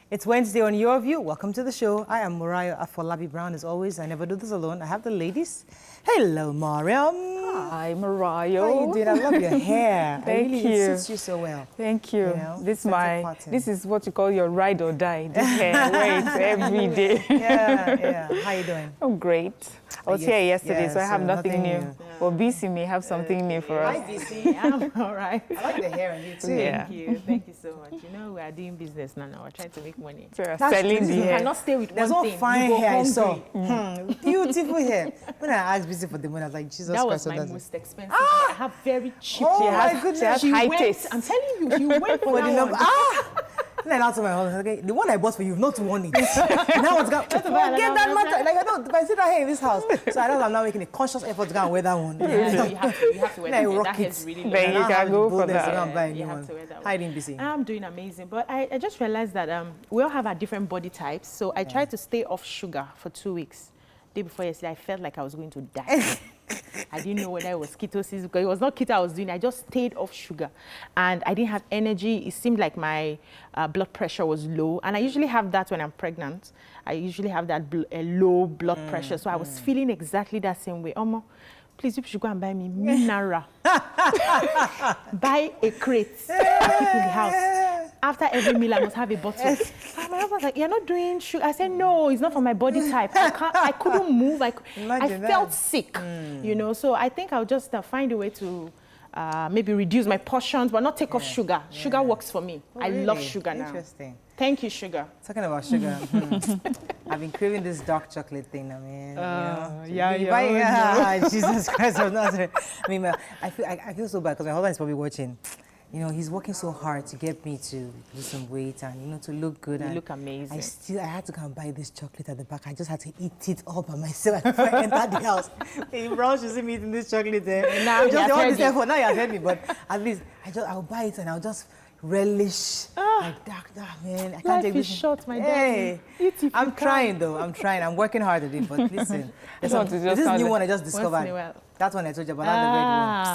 It's Wednesday on Your View. Welcome to the show. I am Mariah Afolabi Brown, as always. I never do this alone. I have the ladies. Hello, Mariam. Hi, Mariah. How you doing? I love your hair. Thank you. It suits you so well. Thank you. You know, this is what you call your ride or die. This hair, wait, every day. Yeah. How you doing? I'm great. I was here yesterday, so I have nothing new. Yeah. But BC may have something new for us. Hi, BC. I'm all right. I like the hair on you too. Yeah. Thank you so much. You know, we are doing business now. We're trying to make money. So you're That's selling true. the You hair. cannot stay with There's one all thing. fine You go hair I saw. hungry. Beautiful hair. When I asked BC for the money, I was like, Jesus That Christ. was my that's most expensive. I have very cheap. Oh, hair. my goodness. She has She high went, taste. I'm telling you, she went for For that the number. one. Then I told my husband, okay, the one I bought for you, you've not worn it. Now it's got, forget that matter. Like, I don't, if I see that hair in this house. So I know I'm now making a conscious effort to go and wear that one. Yeah, no, you have to wear Then I that. rock That hair it. is really Then long. you can go for that. You have to wear that one. How you doing, BC? I'm doing amazing, but I just realized that we all have our different body types. So I tried to stay off sugar for 2 weeks. Day before yesterday, I felt like I was going to die. I didn't know whether it was ketosis, because it was not keto I was doing. I just stayed off sugar, and I didn't have energy. It seemed like my blood pressure was low, and I usually have that when I'm pregnant. I usually have that low blood pressure, so I was feeling exactly that same way. Omo, please, you should go and buy me mineral. Buy a crate, keep it in the house. After every meal, I must have a bottle. And my husband was like, "You're not doing sugar." I said, "No, it's not for my body type. I couldn't move. I felt sick, you know. So I think I'll just find a way to maybe reduce my portions, but not take off sugar. Sugar works for me. Oh, I really? love sugar now. Interesting. Thank you, sugar. Talking about sugar, I've been craving this dark chocolate thing. I mean, Jesus Christ, I'm not. I mean, I feel so bad because my husband is probably watching. You know, he's working so hard to get me to lose some weight and, you know, to look good. You and look amazing. I had to go and buy this chocolate at the back. I just had to eat it all by myself before I entered the house. Hey, Brown should see me eating this chocolate there. Now you have heard effort. Now you have heard me, but at least I'll buy it and I'll just relish. Like dark, man. I can't take this. Life is short, my Hey, darling. I'm trying though. I'm trying. I'm working hard at it. But listen, this new one I just discovered. That one I told you about, not the red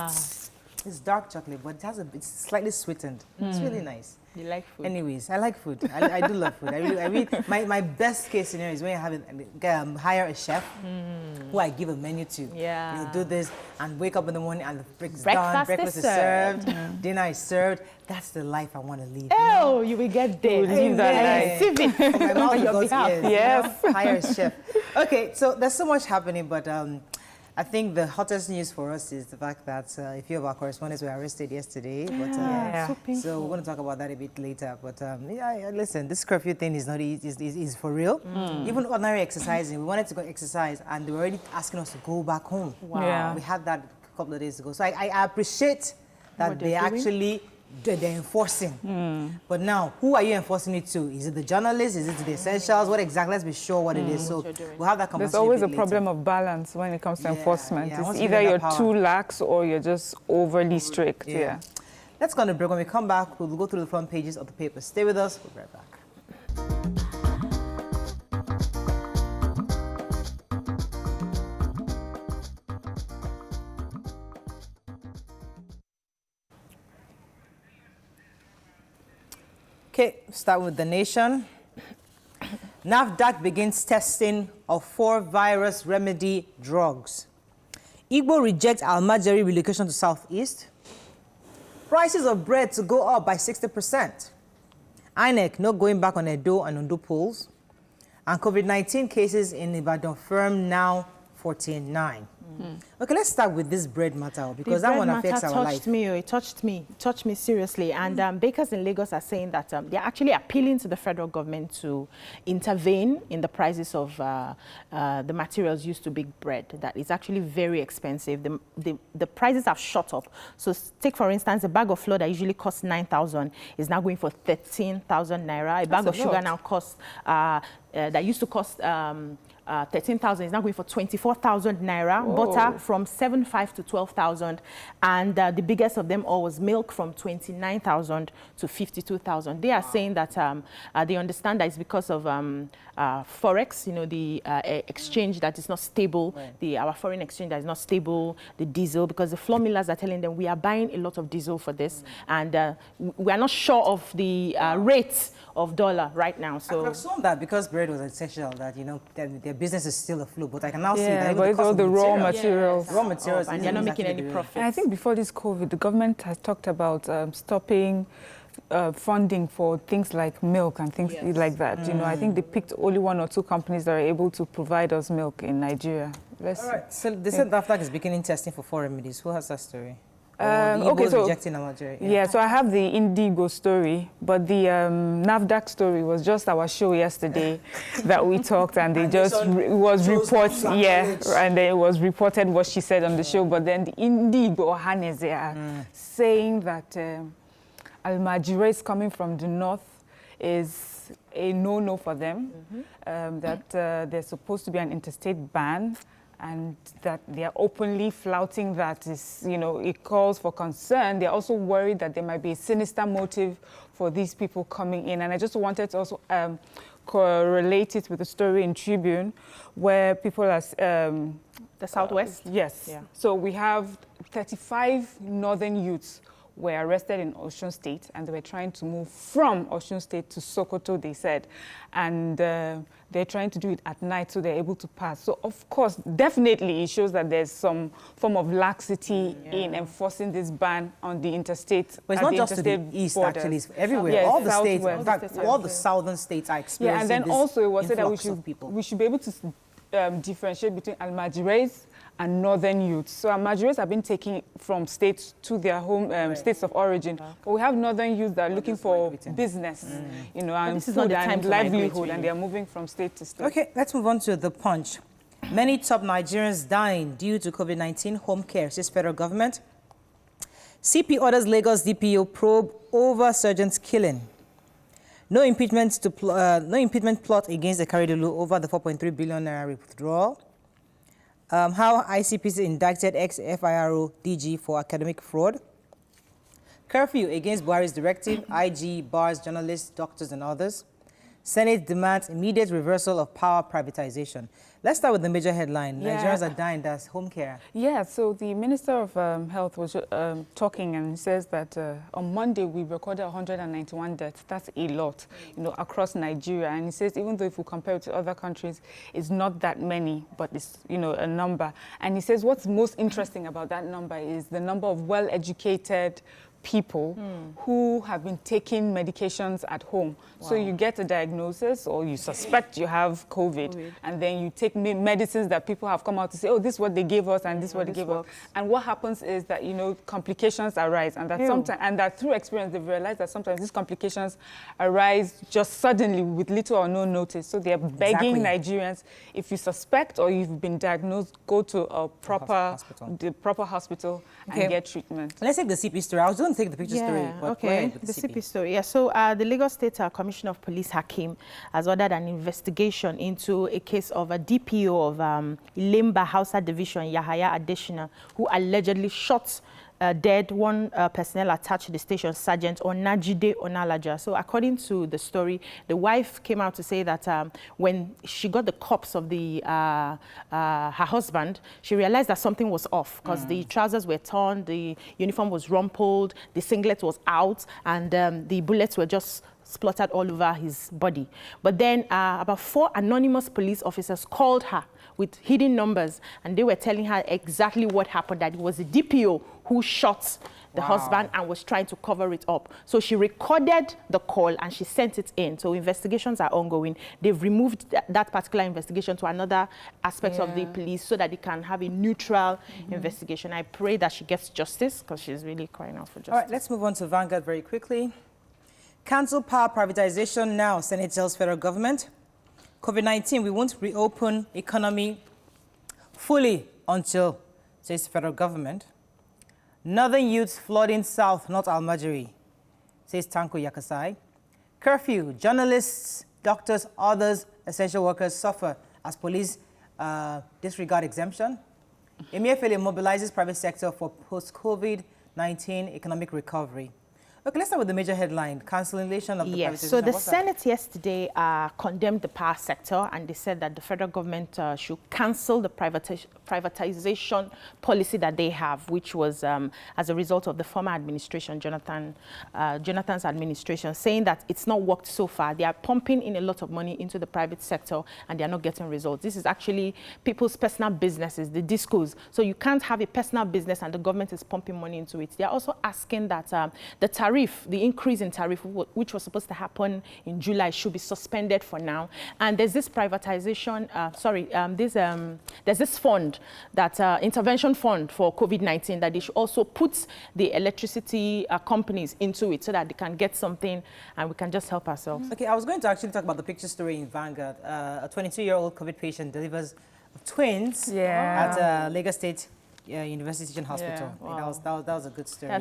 one. It's dark chocolate, but it's slightly sweetened. It's really nice. You like food? Anyways, I like food. I do love food. I really my best case scenario is when you hire a chef who I give a menu to. Yeah. You know, do this and wake up in the morning and the breakfast is is served, dinner is served. That's the life I want to live. Oh, you will get there. Live that life. Receive it. My mouth On your goes behalf. ears, Yes. you know? Hire a chef. Okay, so there's so much happening, but I think the hottest news for us is the fact that a few of our correspondents were arrested yesterday. But so we're going to talk about that a bit later. But listen, this curfew thing is not is for real. Even ordinary exercising, we wanted to go exercise, and they were already asking us to go back home. Wow. Yeah. We had that a couple of days ago. So I appreciate that What they they're doing? actually they're enforcing. But now, who are you enforcing it to? Is it the journalists? Is it the essentials? What exactly? Let's be sure what it is. So we'll have that conversation. There's always a bit problem later. of balance when it comes to enforcement. yeah. It's Once you either have you're that power. too lax or you're just overly strict. Yeah. Let's go on a break. When we come back, we'll go through the front pages of the paper. Stay with us. We'll be right back. Okay, start with the nation. NAFDAC begins testing of 4 virus remedy drugs. Igbo rejects Almajeri relocation to Southeast. Prices of bread to go up by 60%. INEC not going back on Edo and Ondo polls. And COVID-19 cases in Ibadan firm now 49. Okay, let's start with this bread matter because that one affects our life. It touched me seriously. And bakers in Lagos are saying that they're actually appealing to the federal government to intervene in the prices of the materials used to bake bread. That is actually very expensive. The prices have shot up. So take, for instance, a bag of flour that usually costs 9,000 is now going for 13,000 naira. A bag of sugar now costs, that used to cost 13,000 is now going for 24,000 naira. Whoa. Butter from 7,500 to 12,000, and the biggest of them all was milk from 29,000 to 52,000. They are saying that they understand that it's because of forex, you know, the exchange that is not stable, our foreign exchange that is not stable, the diesel, because the flour millers are telling them we are buying a lot of diesel for this, and we are not sure of the rate of dollar right now. So I could assume that because bread was essential, that you know their business is still afloat. But I can now see Yeah, that but it's all the raw materials. Yes. Raw materials, and they're not making any profit. profit. And I think before this COVID, the government has talked about stopping funding for things like milk and things like that. You know, I think they picked only 1 or 2 companies that are able to provide us milk in Nigeria. All right. So they said NAFDAC is beginning testing for 4 remedies. Who has that story? Okay, so rejecting Nigeria. yeah, so I have the Indigo story, but the NAFDAC story was just our show yesterday that we talked, and they just it was reported, and then it was reported what she said on the show. But then the Indigo Haneze are saying that Almajires coming from the north is a no-no for them. That there's supposed to be an interstate ban, and that they are openly flouting that. Is, you know, it calls for concern. They're also worried that there might be a sinister motive for these people coming in. And I just wanted to also correlate it with the story in Tribune, where people are... the Southwest? Yes. Yeah. So we have 35 northern youths were arrested in Osun State, and they were trying to move from Osun State to Sokoto, they said. And they're trying to do it at night so they're able to pass. So, of course, definitely it shows that there's some form of laxity in enforcing this ban on the interstate. But it's not just to the east, borders. actually. It's everywhere. Yeah, all the states, in Southwest. fact, all the southern states are experiencing Yeah, and then this also it was said that we should be able to differentiate between Almajires and northern youths. So Almajires have been taking from states to their home states of origin, but we have northern youths that are looking for business, you know, and food and livelihood, and they are moving from state to state. Okay, let's move on to the Punch. Many top Nigerians dying due to COVID-19 home care, says federal government. CP orders Lagos DPO probe over surgeon's killing. No impeachment plot against the Karidolu over the 4.3 billion naira withdrawal. How ICPC indicted ex-FIRO DG for academic fraud. Curfew against Buhari's directive, IG bars journalists, doctors and others. Senate demands immediate reversal of power privatization. Let's start with the major headline. Yeah. Nigerians are dying, that's home care. Yeah, so the Minister of Health was talking, and he says that on Monday we recorded 191 deaths. That's a lot, you know, across Nigeria. And he says even though if we compare it to other countries, it's not that many, but it's, you know, a number. And he says what's most interesting about that number is the number of well-educated people who have been taking medications at home. Wow. So you get a diagnosis or you suspect you have COVID, and then you take medicines that people have come out to say, oh, this is what they gave us and this is what they gave us. And what happens is that, you know, complications arise, and that sometimes, and that through experience they've realized that sometimes these complications arise just suddenly with little or no notice. So they're begging Nigerians, if you suspect or you've been diagnosed, go to a proper hospital and get treatment. Let's take the CP story. I was going to take the picture story. But the CP story. Yeah, so the Lagos State Commissioner of Police Hakim has ordered an investigation into a case of a DPO of Ilemba Hausa Division, Yahaya Adeshina, who allegedly shot dead one personnel attached to the station, Sergeant Onajide Onalaja. So according to the story, the wife came out to say that when she got the corpse of the her husband, she realized that something was off because the trousers were torn, the uniform was rumpled, the singlet was out, and the bullets were just splattered all over his body. But then about 4 anonymous police officers called her with hidden numbers, and they were telling her exactly what happened, that it was the DPO who shot the husband and was trying to cover it up. So she recorded the call and she sent it in. So investigations are ongoing. They've removed that particular investigation to another aspect of the police so that they can have a neutral investigation. I pray that she gets justice because she's really crying out for justice. All right, let's move on to Vanguard very quickly. Cancel power privatization now, Senate tells federal government. COVID-19, we won't reopen economy fully until, says the federal government. Northern youths flooding south, not Almajiri, says Tanko Yakasai. Curfew, journalists, doctors, others, essential workers suffer as police disregard exemption. Emefiele mobilizes private sector for post-COVID-19 economic recovery. Okay, let's start with the major headline, cancellation of the privatization. Yes, so the Senate yesterday condemned the power sector, and they said that the federal government should cancel the privatization policy that they have, which was as a result of the former administration, Jonathan's administration, saying that it's not worked so far. They are pumping in a lot of money into the private sector, and they are not getting results. This is actually people's personal businesses, the discos. So you can't have a personal business and the government is pumping money into it. They are also asking that the increase in tariff, which was supposed to happen in July, should be suspended for now. And there's this privatization, there's this fund, that intervention fund for COVID-19, that they should also put the electricity companies into it so that they can get something and we can just help ourselves. Okay, I was going to actually talk about the picture story in Vanguard. A 22-year-old COVID patient delivers twins at Lagos State University Teaching Hospital. Yeah, wow. That was a good story.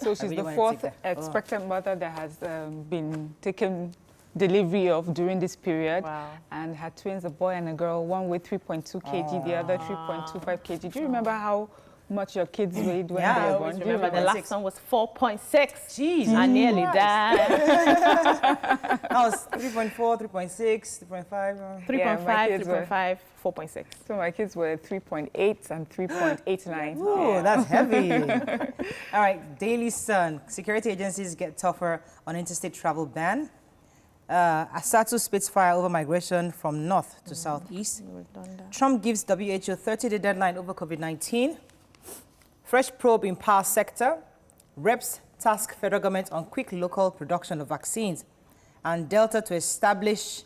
So she's the fourth expectant mother that has been taken delivery of during this period. Wow. And her twins, a boy and a girl, one weighed 3.2 kg, the other 3.25 kg. Do you remember how much your kids weighed when they were born? Do you remember the last one was 4.6? Jeez. I nearly died. That was 3.4, 3.6, 3.5. 3.5, 3.5, 4.6. So my kids were 3.8 and 3.89. Ooh, that's heavy. All right, Daily Sun. Security agencies get tougher on interstate travel ban. Asatu spits fire over migration from north to southeast. Trump gives WHO 30-day deadline over COVID-19. Fresh probe in power sector. Reps task federal government on quick local production of vaccines. And Delta to establish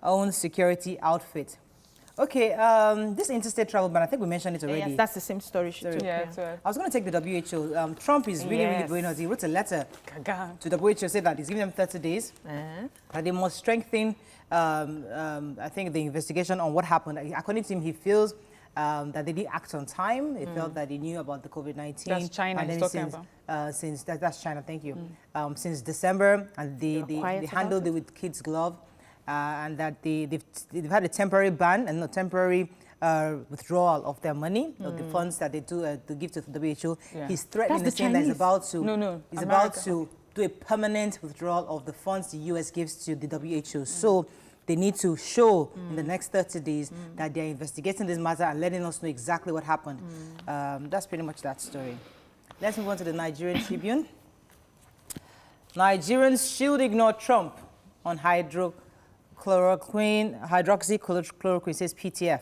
own security outfit. Okay, this interstate travel ban, I think we mentioned it already. Yes, that's the same story. Yeah. I was going to take the WHO. Trump is really going on. He wrote a letter to the WHO saying that he's giving them 30 days. That they must strengthen, I think, the investigation on what happened. According to him, he feels that they didn't act on time. He felt that he knew about the COVID-19. That's China he's talking about. That's China, thank you. Since December, and they handled it with kids' glove. And that they've had a temporary ban and a temporary withdrawal of their money, of the funds that they do to give to the WHO. Yeah. He's threatening saying that he's about to about to do a permanent withdrawal of the funds the US gives to the WHO. So they need to show in the next 30 days that they're investigating this matter and letting us know exactly what happened. That's pretty much that story. Let's move on to the Nigerian Tribune. Nigerians should ignore Trump on hydroxychloroquine, says PTF.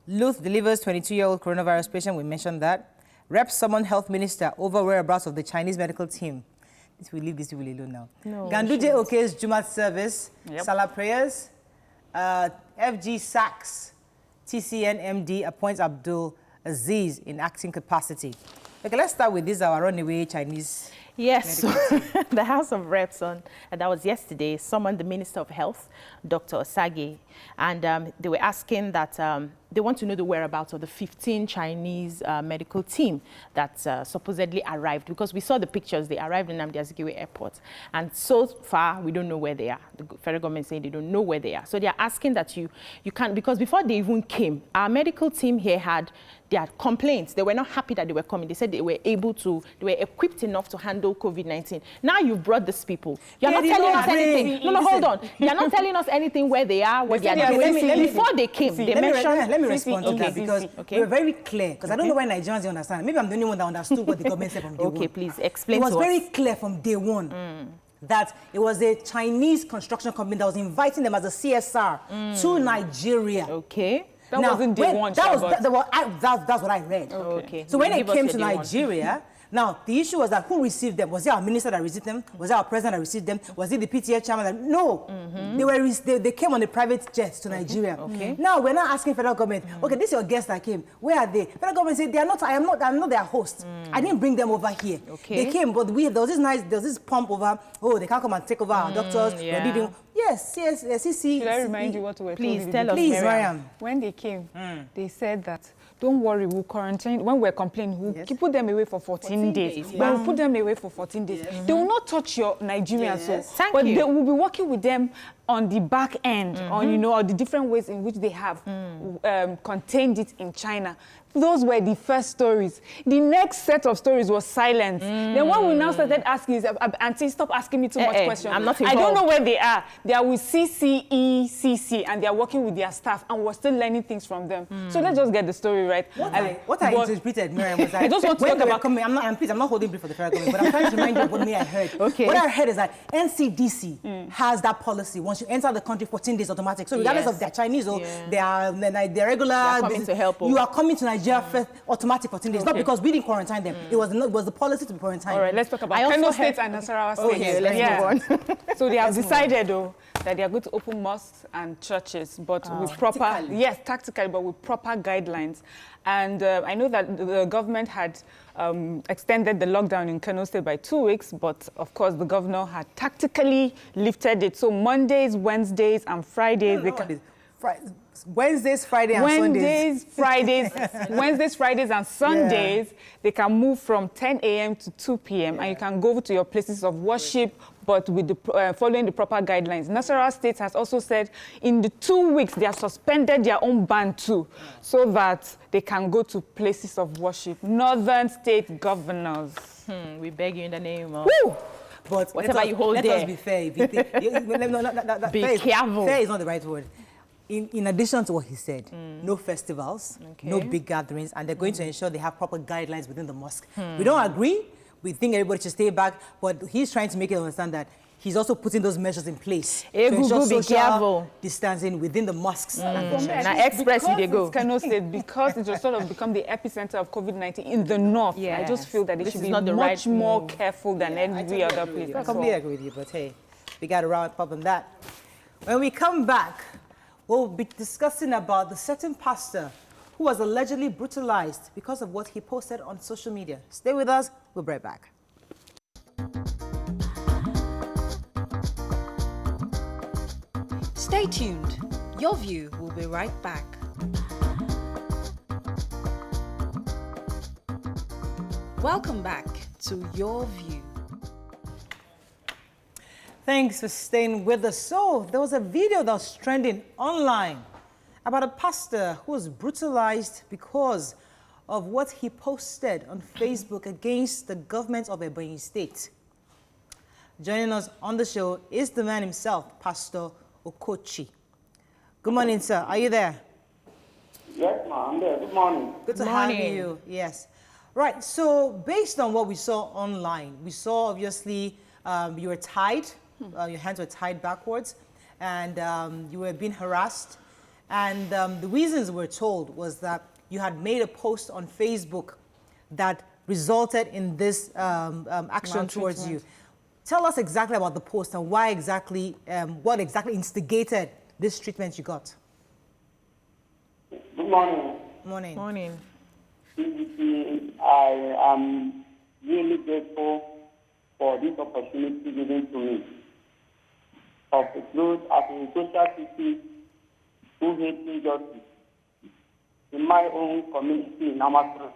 Luth delivers 22-year-old coronavirus patient. We mentioned that. Rep summon health minister over whereabouts of the Chinese medical team. We leave these people alone now. No, Ganduje Oke's Jumat service, Salah prayers. FG sacks TCN MD, appoints Abdul Aziz in acting capacity. Okay, let's start with this, our runaway Chinese. Yes, so the House of Reps, that was yesterday, summoned the Minister of Health, Dr. Osage, and they were asking that they want to know the whereabouts of the 15 Chinese medical team that supposedly arrived, because we saw the pictures. They arrived in Nnamdi Azikiwe Airport, and so far we don't know where they are. The federal government is saying they don't know where they are. So they are asking that you can't, because before they even came, our medical team here had their complaints. They were not happy that they were coming. They said they were equipped enough to handle COVID-19. Now you've brought these people. You're not telling us anything. No, hold on. You're not telling us anything where they are, what they are doing. Before they came, they mentioned... Let me respond to that, because we're very clear. Because I don't know why Nigerians don't understand. Maybe I'm the only one that understood what the government said from day one. Okay, please explain to us. It was very clear from day one that it was a Chinese construction company that was inviting them as a CSR to Nigeria. Okay. That wasn't day one. That's what I read. Okay. So when they came to Nigeria, now the issue was that who received them? Was it our minister that received them? Was it our president that received them? Was it the PTA chairman? No. They came on a private jet to Nigeria. Okay. Now we're not asking federal government. Okay, this is your guest that came. Where are they? Federal government said they are not. I'm not their host. I didn't bring them over here. Okay. They came, but there was this pump over. Oh, they can't come and take over our doctors. Yeah. Yes. Should I remind you what we were told? Please tell us, Mariam. When they came, they said that, don't worry, we'll quarantine. When we're complaining, we'll put them away for 14 days. Yeah. We'll put them away for 14 days. They will not touch your Nigerians. Yes. But they will be working with them on the back end, on, you know, or the different ways in which they have contained it in China. Those were the first stories. The next set of stories was silence. Then when we now started asking is, Auntie, stop asking me too much questions. I'm not I involved. don't know where they are. They are with CCECC and they are working with their staff and we're still learning things from them. So let's just get the story right. What I interpreted, Miriam, was that I just want to when talk they were about... coming, I'm not holding brief for the federal government, but I'm trying to remind you of what I heard. Okay. What I heard is that NCDC has that policy. Once you enter the country, 14 days automatic. So regardless of their Chinese or their regular... They are coming to help. You are coming to Nigeria first, automatic 14 days. Not because we didn't quarantine them. It was the policy to be quarantined. All right, let's talk about Kano State and Nasarawa State. Okay, let's move on. So they have decided, though, that they are going to open mosques and churches, but with proper... Tactically. Yes, tactically, but with proper guidelines. And I know that the government had extended the lockdown in Kano State by 2 weeks, but of course the governor had tactically lifted it. So Mondays, Wednesdays, and Fridays... Wednesdays, Fridays, and Sundays. Wednesdays, Fridays, and Sundays, they can move from 10 a.m. to 2 p.m. and you can go to your places of worship, but with the following the proper guidelines. Nasarawa State has also said in the 2 weeks they have suspended their own ban too, so that they can go to places of worship. Northern state governors. We beg you in the name of... Woo! But whatever you hold there. Let us be fair. Be careful. Fair is not the right word. In addition to what he said, no festivals, no big gatherings, and they're going to ensure they have proper guidelines within the mosque. We don't agree. We think everybody should stay back, but he's trying to make it understand that he's also putting those measures in place to ensure social distancing within the mosques. Now, express they go. Kano State, because it will sort of become the epicenter of COVID-19 in the north. I just feel that they should be much more careful than every other place. I completely agree with you, but hey, we got to wrap up on that. When we come back, we'll be discussing about the certain pastor who was allegedly brutalized because of what he posted on social media. Stay with us. We'll be right back. Stay tuned. Your View will be right back. Welcome back to Your View. Thanks for staying with us. So, there was a video that was trending online about a pastor who was brutalized because of what he posted on Facebook against the government of Ebonyi State. Joining us on the show is the man himself, Pastor Okochi. Good morning, sir. Are you there? Yes, ma'am. I'm there. Good morning. Good to have you. Yes. Right. So, based on what we saw online, we saw obviously you were tied. Your hands were tied backwards, and you were being harassed. And the reasons we're told was that you had made a post on Facebook that resulted in this action towards you. Tell us exactly about the post and why exactly, what exactly instigated this treatment you got. Good morning. Morning. Morning. TVC, I am really grateful for this opportunity given to me. Of the truth, as a social critic who hates injustice in my own community in Amatra.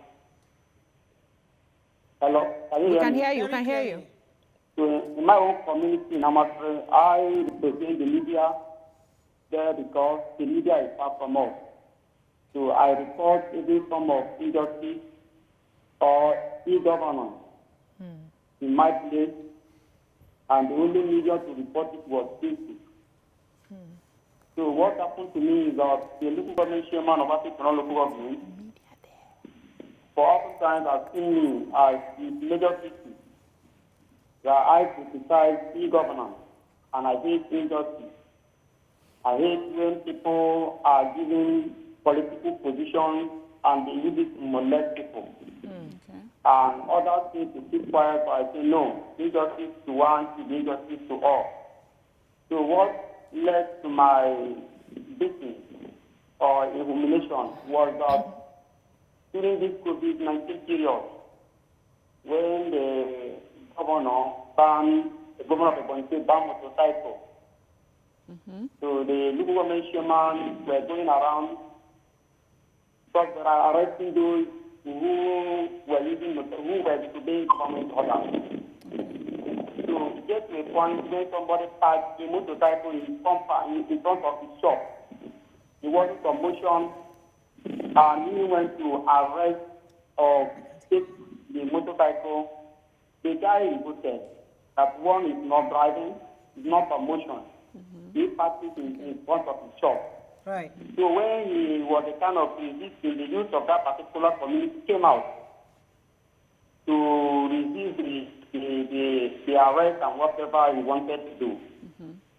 Hello? We can hear you. We can hear you. So in my own community in Amatra, I represent the media there because the media is far from us. So I report every form of injustice or e-governance in my place, and the only media to report it was Facebook. So what happened to me is that the local government chairman of African local government, for oftentimes has seen me as his major critic, that I criticize e-governance and I hate injustice. I hate when people are given political positions and they use it to molest people. And others say to keep quiet, but I say no, injustice to one is injustice to all. So what led to my beating or humiliation was that during this COVID-19 period, when the governor banned, the governor of Ebonyi State banned motorcycles, so the local government chairman were going around because they are arresting those who were disobeying government orders. So it gets to a one when somebody parked a motorcycle in front of his shop. He wasn't on motion, and he went to arrest or take the motorcycle. The guy reported that one is not driving, is not on motion. He parked it in front of his shop. Right. So when he was a kind of resisting, the youth of that particular community came out to resist the arrest and whatever he wanted to do.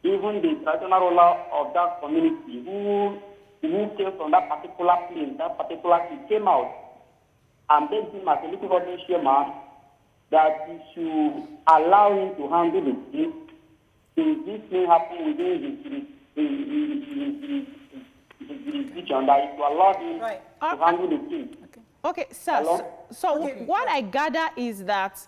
Even the traditional ruler of that community who came from that particular place, that particular city, came out and begged him as a little government chairman that he should allow him to handle the case. If this thing happened within his jurisdiction, that it will allow him to handle the case. Okay, sir. So what I gather is that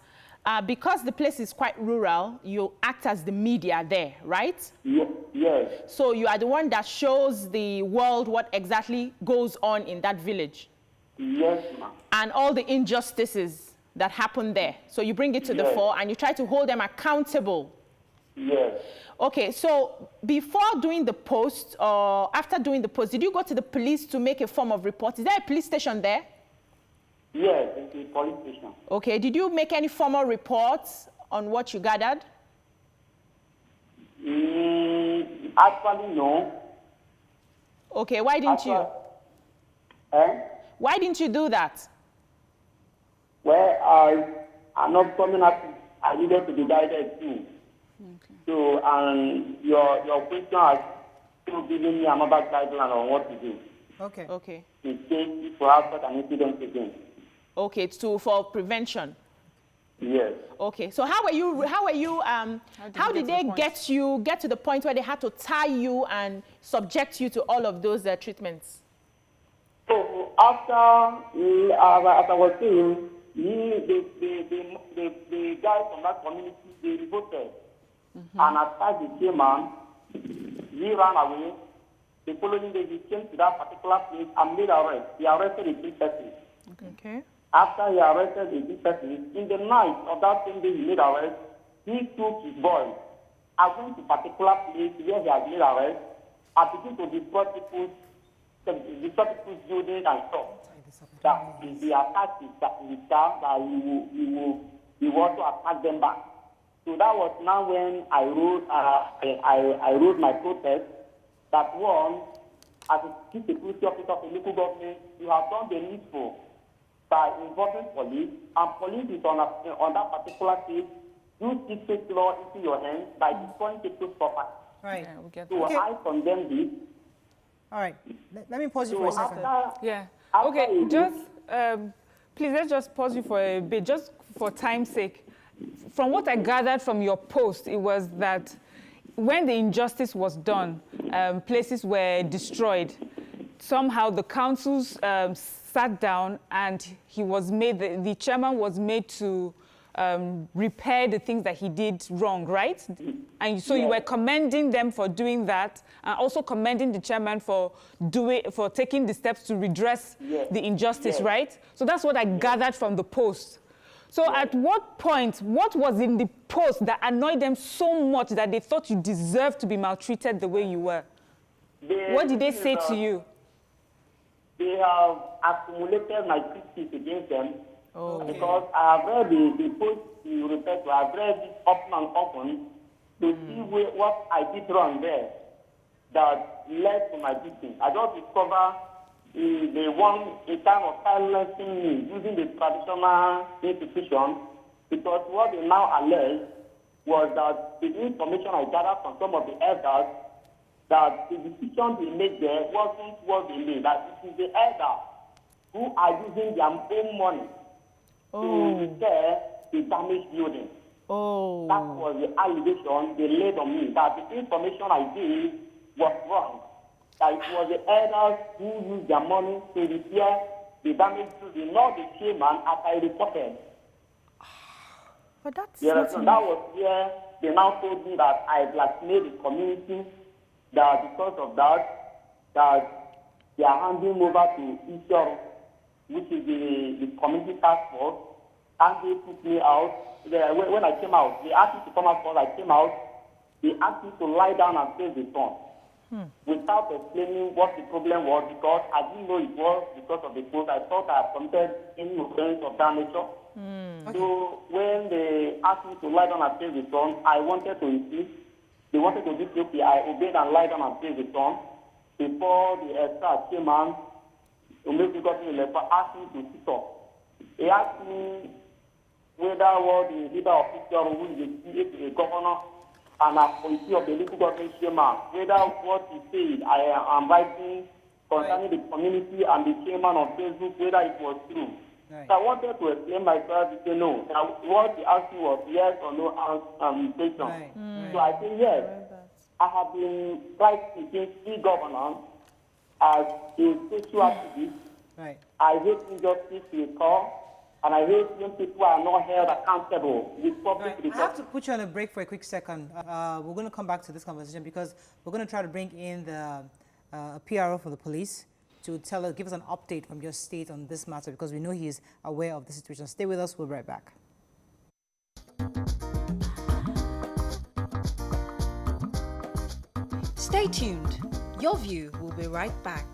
because the place is quite rural, you act as the media there, right? Yes. So you are the one that shows the world what exactly goes on in that village. Yes, ma'am. And all the injustices that happen there. So you bring it to the fore and you try to hold them accountable. Yes. Okay, so before doing the post or after doing the post, did you go to the police to make a form of report? Is there a police station there? Yes, it's a police station. Okay, did you make any formal reports on what you gathered? Actually, no. Okay, why didn't you? Why didn't you do that? Well, I'm not coming up. I needed to be guided too. Okay. So, and your question has still giving me another guideline on what to do. Okay. Okay. In case if we have such an incident again. Okay, for prevention. Yes. Okay, so how did they get to the point where they had to tie you and subject you to all of those treatments? So after, as I was saying, the guys from that community, they revolted. And as the chairman, he ran away. The following day, he came to that particular place and made arrest. He arrested a 3 persons. Okay. After he arrested the 3 persons, in the night of that same day he made arrest, he took his boy and went to a particular place where he had made arrest and began to destroy people's buildings and stuff. That the attack is that he will also attack them back. So that was now when I wrote my protest that one, as a chief security officer of the local government, you have done the needful by involving police, and police is on that particular case. You take law into your hands by destroying people's property. Right. Yeah, we get So that. I condemn this. All right. Let me pause you for a second. Okay, just please let's just pause you for a bit, just for time's sake. From what I gathered from your post, it was that when the injustice was done, places were destroyed. Somehow the councils sat down and he was made, the chairman was made to repair the things that he did wrong, right? And so you were commending them for doing that, and also commending the chairman for taking the steps to redress the injustice, right? So that's what I gathered from the post. So at what point, what was in the post that annoyed them so much that they thought you deserved to be maltreated the way you were? What did they say to you? They have accumulated my criticism against them. Because I have read the post you refer to. I have read it often and often to see what I did wrong there that led to my beating. I just discovered a time of silencing me using the traditional institution, because what they now allege was that the information I gathered from some of the elders, that the decision they made there wasn't what they made, that it is the elders who are using their own money to repair the damaged building. That was the allegation they laid on me, that the information I gave was wrong. That it was the elders who used their money to repair the damaged building, not the chairman, as I reported. But that's that was where they now told me that I blackmailed the community, that because of that they are handing over to Isoro, which is the community task force, and they took me out. When I came out, they asked me to come out first. I came out. They asked me to lie down and face the sun without explaining what the problem was, because I didn't know it was because of the post. I thought I had committed any offense of that nature. So when they asked me to lie down and face the sun, I wanted to insist. They wanted to do okay. I obeyed and lie down and face the sun. Before the staff came out, asked me to sit up. He asked me whether was the leader of Israel, who is the governor and a policy of the local government chairman, whether what he said I am writing concerning the community and the chairman on Facebook, whether it was true. Right. So I wanted to explain myself to say no. Now, what he asked me was yes or no question. Right. So I say yes. I have been fighting against e-governance as a social activist. Right. I hate injustice to a core, and I hate when people are not held accountable with public I have to put you on a break for a quick second. We're going to come back to this conversation because we're going to try to bring in the PRO for the police to give us an update from your state on this matter, because we know he is aware of the situation. Stay with us. We'll be right back. Stay tuned. Your View will be right back.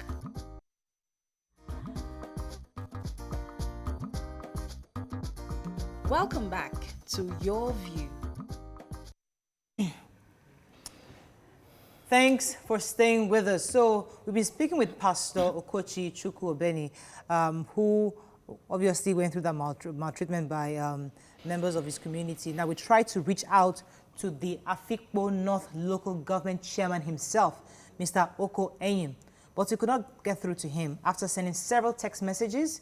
Welcome back to Your View. Thanks for staying with us. So we've been speaking with Pastor Okochi Chukwuobeni, who obviously went through that maltreatment by members of his community. Now we tried to reach out to the Afikpo North local government chairman himself, Mr. Oko Enyim, but we could not get through to him after sending several text messages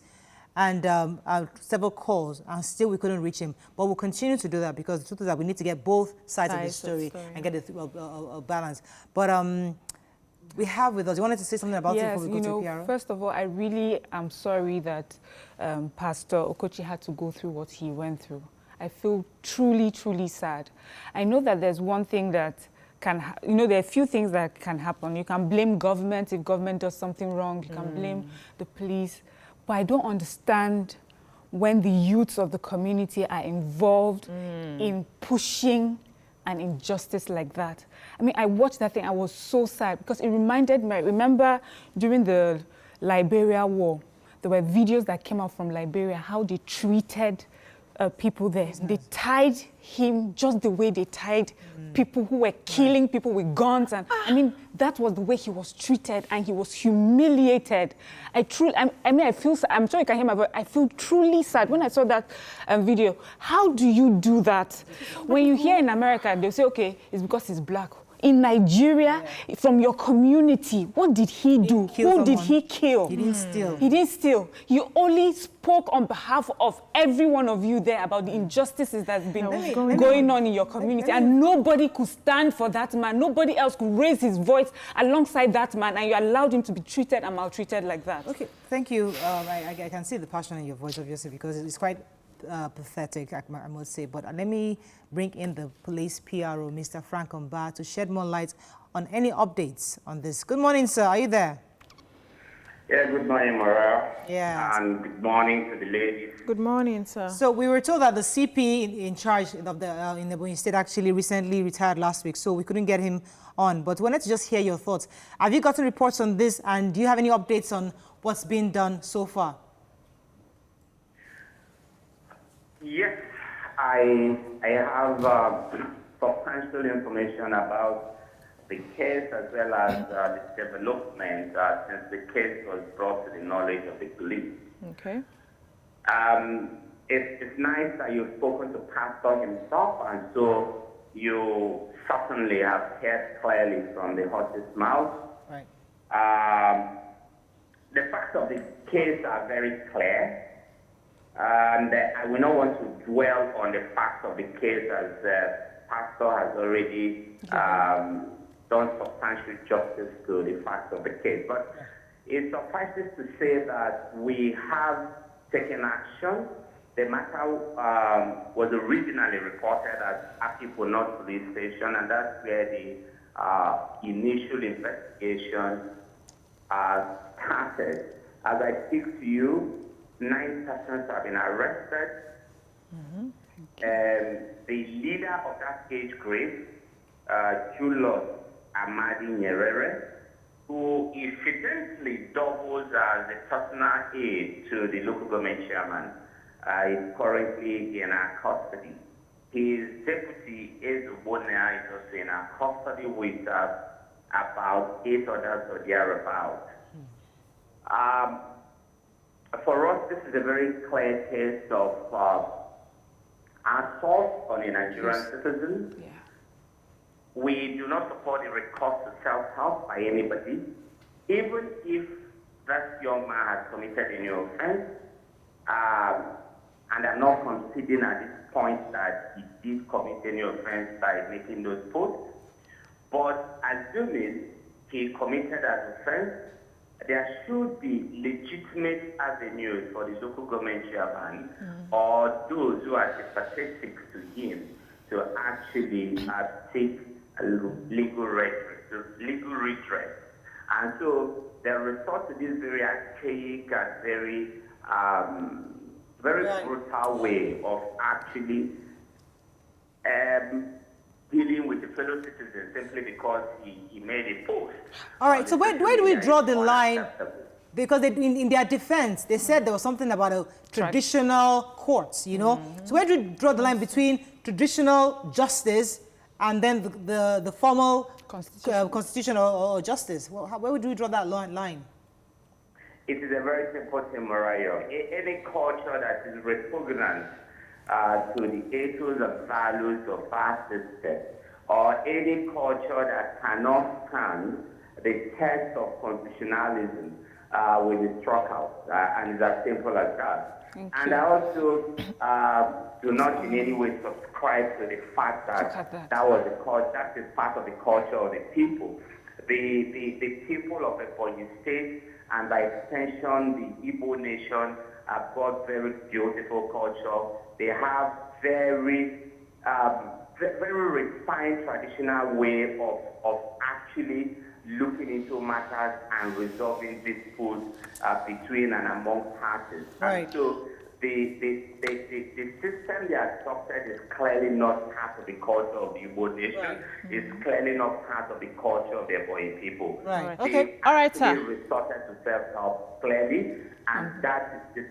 and several calls, and still we couldn't reach him. But we'll continue to do that, because the truth is that we need to get both sides of the story and get a balance. But we have with us, you wanted to say something about it before we go to PRO? First of all, I really am sorry that Pastor Okochi had to go through what he went through. I feel truly, truly sad. I know that there's one thing that can, there are a few things that can happen. You can blame government if government does something wrong. You can blame the police. But I don't understand when the youths of the community are involved in pushing an injustice like that. I mean, I watched that thing. I was so sad because it reminded me. I remember during the Liberia war, there were videos that came out from Liberia, how they treated people there. They tied him just the way they tied people who were killing people with guns. And I mean, that was the way he was treated, and he was humiliated. I feel, I'm sure you can hear my voice, I feel truly sad when I saw that video. How do you do that? When you hear in America, they'll say, okay, it's because he's black. In Nigeria, from your community, what did he do? Who did he kill? He didn't steal. He didn't steal. You only spoke on behalf of every one of you there about the injustices that's been going on in your community, and nobody could stand for that man. Nobody else could raise his voice alongside that man, and you allowed him to be treated and maltreated like that. Okay, thank you. I can see the passion in your voice, obviously, because it's quite pathetic, I must say. But let me bring in the police PRO, Mr. Frank Omba, to shed more light on any updates on this. Good morning, sir. Are you there? Yeah, good morning, Morale. Yeah. And good morning to the ladies. Good morning, sir. So we were told that the CP in charge of the in the Ebonyi State actually recently retired last week, so we couldn't get him on. But we wanted to just hear your thoughts. Have you gotten reports on this, and do you have any updates on what's been done so far? Yes, I have substantial information about the case, as well as the development since the case was brought to the knowledge of the police. Okay. It's nice that you've spoken to Pastor himself, and so you certainly have heard clearly from the horse's mouth. Right. The facts of the case are very clear. And I will not want to dwell on the facts of the case, as Pastor has already done substantial justice to the facts of the case. But it suffices to say that we have taken action. The matter was originally reported at Afikpo North Police Station, and that's where the initial investigation started. As I speak to you, 9 persons have been arrested, The leader of that age group, Julius Amadi Nyerere, who incidentally doubles as a personal aide to the local government chairman, is currently in our custody. His deputy, Ezubona, is also in our custody with about 8 others or thereabouts. For us, this is a very clear case of assault on a Nigerian citizen. Yeah. We do not support the recourse to self-help by anybody, even if that young man has committed any offense. And I'm not conceding at this point that he did commit any offense by making those posts. But assuming he committed an offense, there should be legitimate avenues for the local government chairman or those who are sympathetic to him to actually take legal redress. And so they resort to this very archaic and very brutal way of actually dealing with the fellow citizen simply because he made a post. All right, so where do we draw the line? Because in their defense, they said there was something about a traditional courts, you know? So where do we draw the line between traditional justice and then the formal constitution or justice? Where would we draw that line? It is a very simple thing, Mariah. Any culture that is repugnant to the ethos and values of our system, or any culture that cannot stand the test of constitutionalism will be struck out, and it's as simple as that. And I also do not in any way subscribe to the fact that that is part of the culture of the people. The people of Ebonyi State, and by extension the Igbo nation, have got very beautiful culture. They have very refined traditional way of actually looking into matters and resolving disputes between and among parties. Right. And so the system they adopted is clearly not part of the culture of the Igbo nation. Right. It's clearly not part of the culture of the Ebonyi people. Right. They Okay. All right, sir. They resorted to self-help clearly, and that is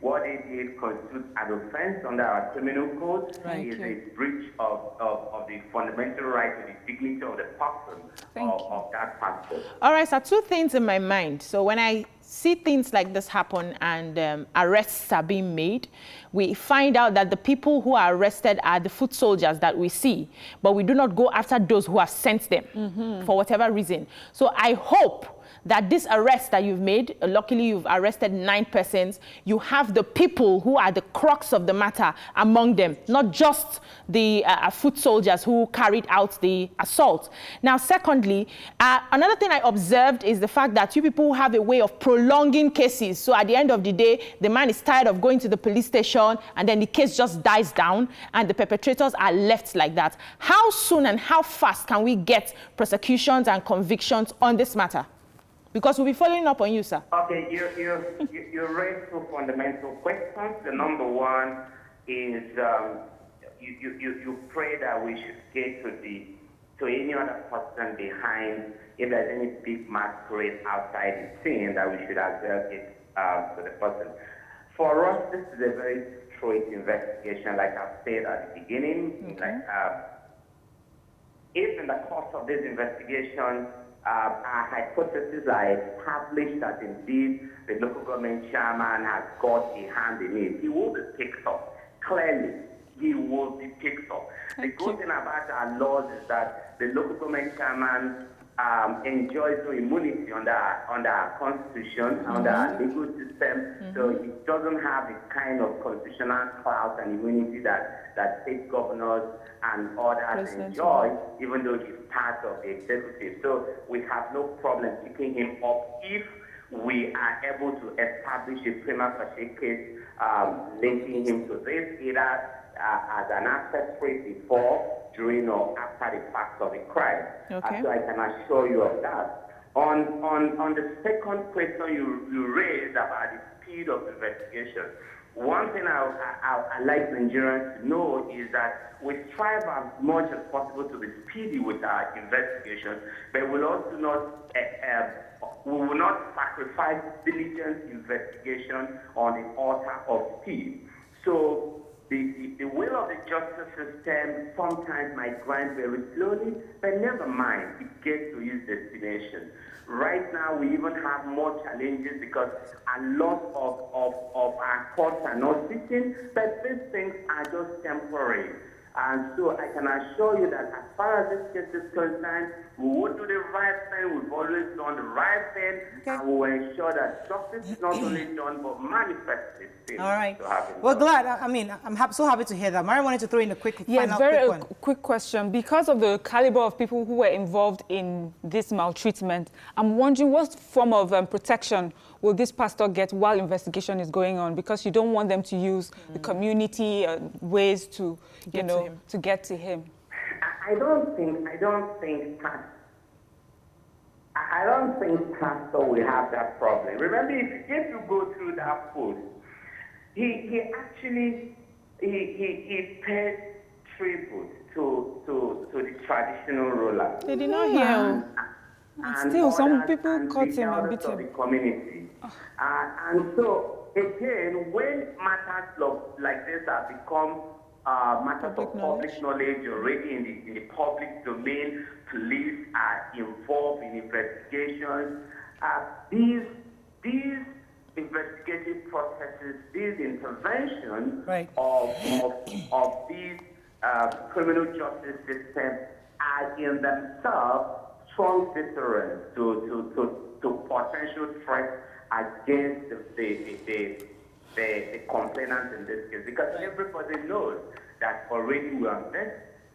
what they did constitutes an offense under our criminal code. Is a breach of the fundamental right to the dignity of the person of that person. All right, so 2 things in my mind. So when I see things like this happen and arrests are being made, we find out that the people who are arrested are the foot soldiers that we see, but we do not go after those who have sent them for whatever reason. So I hope that this arrest that you've made, luckily you've arrested 9 persons, you have the people who are the crux of the matter among them, not just the foot soldiers who carried out the assault. Now, secondly, another thing I observed is the fact that you people have a way of prolonging cases. So at the end of the day, the man is tired of going to the police station and then the case just dies down and the perpetrators are left like that. How soon and how fast can we get prosecutions and convictions on this matter? Because we'll be following up on you, sir. Okay, you raised 2 fundamental questions. The number one is you pray that we should get to any other person behind, if there's any big masquerade outside the scene, that we should observe it to the person. For us, this is a very straight investigation, like I said at the beginning. Okay. If in the course of this investigation, our hypotheses are established that indeed the local government chairman has got a hand in it, he will be picked up. Clearly, he will be picked up. The good thing about our laws is that the local government chairman enjoys no immunity under our constitution, under our legal system, so he doesn't have the kind of constitutional clout and immunity that state governors and others enjoy, even though he's part of the executive. So we have no problem picking him up if we are able to establish a prima facie case linking him to this, either as an accessory before, during, or after the fact of the crime. Okay. So I can assure you of that. On the second question you raised about the speed of investigation, one thing I like Nigerians to know is that we strive as much as possible to be speedy with our investigations, but we'll also not, we will not sacrifice diligent investigation on the altar of speed. So the will of the justice system sometimes might grind very slowly, but never mind, it gets to its destination. Right now, we even have more challenges because a lot of our courts are not sitting, but these things are just temporary. And so I can assure you that as far as this case is concerned, we will do the right thing. We've always done the right thing, and we will ensure that justice is not only done, but manifested. All right. Well, glad. I mean, I'm so happy to hear that. Mary wanted to throw in a quick quick question. Because of the caliber of people who were involved in this maltreatment, I'm wondering what form of protection will this pastor get while investigation is going on? Because you don't want them to use the community ways to, to get to him. I don't think pastor will have that problem. Remember, if you go through that post, he actually paid tribute to the traditional ruler. They did not hear. And still, some people caught him and beat him. The community. And so, again, when matters like this have become matters of public knowledge already in the public domain, police are involved in investigations. These investigative processes, these interventions of these criminal justice systems are in themselves strong deterrents to potential threats against the complainant in this case, because everybody knows that already we are on this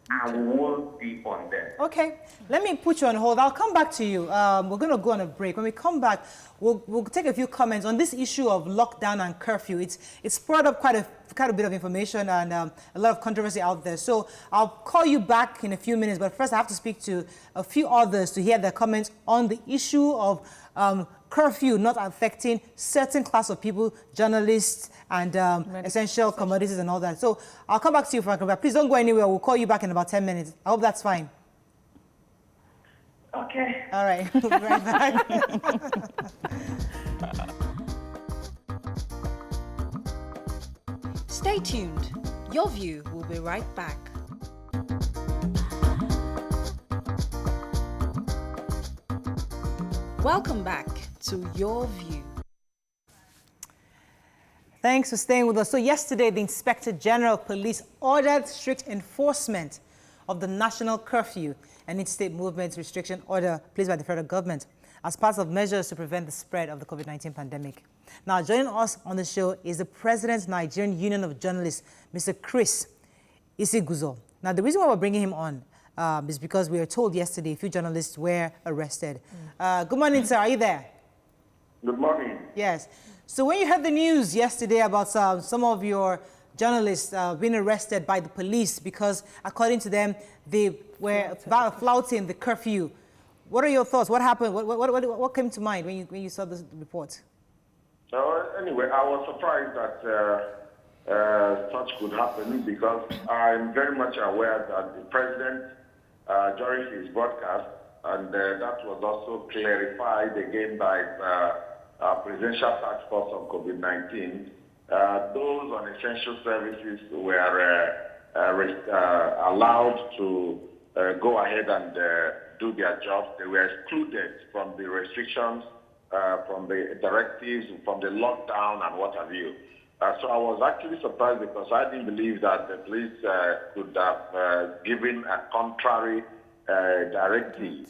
and we will be on them. Okay, let me put you on hold. I'll come back to you. We're going to go on a break. When we come back, we'll take a few comments on this issue of lockdown and curfew. It's brought up quite a bit of information and a lot of controversy out there. So I'll call you back in a few minutes, but first I have to speak to a few others to hear their comments on the issue of curfew not affecting certain class of people, journalists and essential commodities and all that. So I'll come back to you, Frank. Please don't go anywhere. We'll call you back in about 10 minutes. I hope that's fine. Okay. All right. We'll be right back. Stay tuned. Your View will be right back. Welcome back to Your View. Thanks for staying with us. So yesterday, the Inspector General of Police ordered strict enforcement of the national curfew and interstate movement restriction order placed by the federal government as part of measures to prevent the spread of the COVID-19 pandemic. Now, joining us on the show is the President, Nigerian Union of Journalists, Mr. Chris Isiguzo. Now, the reason why we're bringing him on is because we were told yesterday a few journalists were arrested. Good morning, sir. Are you there? Good morning. Yes. So when you heard the news yesterday about some of your journalists being arrested by the police because, according to them, they were flouting the curfew, what are your thoughts? What happened? What came to mind when you saw this report? Anyway, I was surprised that such could happen because I'm very much aware that the president, during his broadcast, and that was also clarified again by Presidential Task Force on COVID-19, those on essential services were allowed to go ahead and do their jobs. They were excluded from the restrictions, from the directives, from the lockdown and what have you. So I was actually surprised because I didn't believe that the police could have given a contrary directive.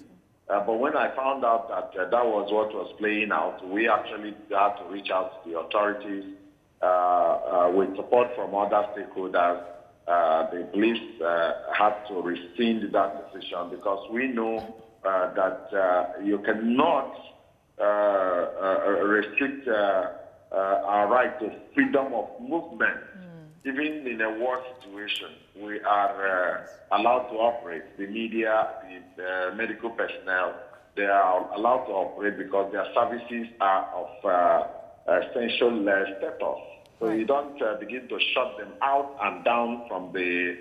But when I found out that that was what was playing out, we actually had to reach out to the authorities with support from other stakeholders. The police had to rescind that decision because we know that you cannot restrict our right to freedom of movement. Even in a war situation, we are allowed to operate. The media, the medical personnel, they are allowed to operate because their services are of essential status. So you don't begin to shut them out and down from the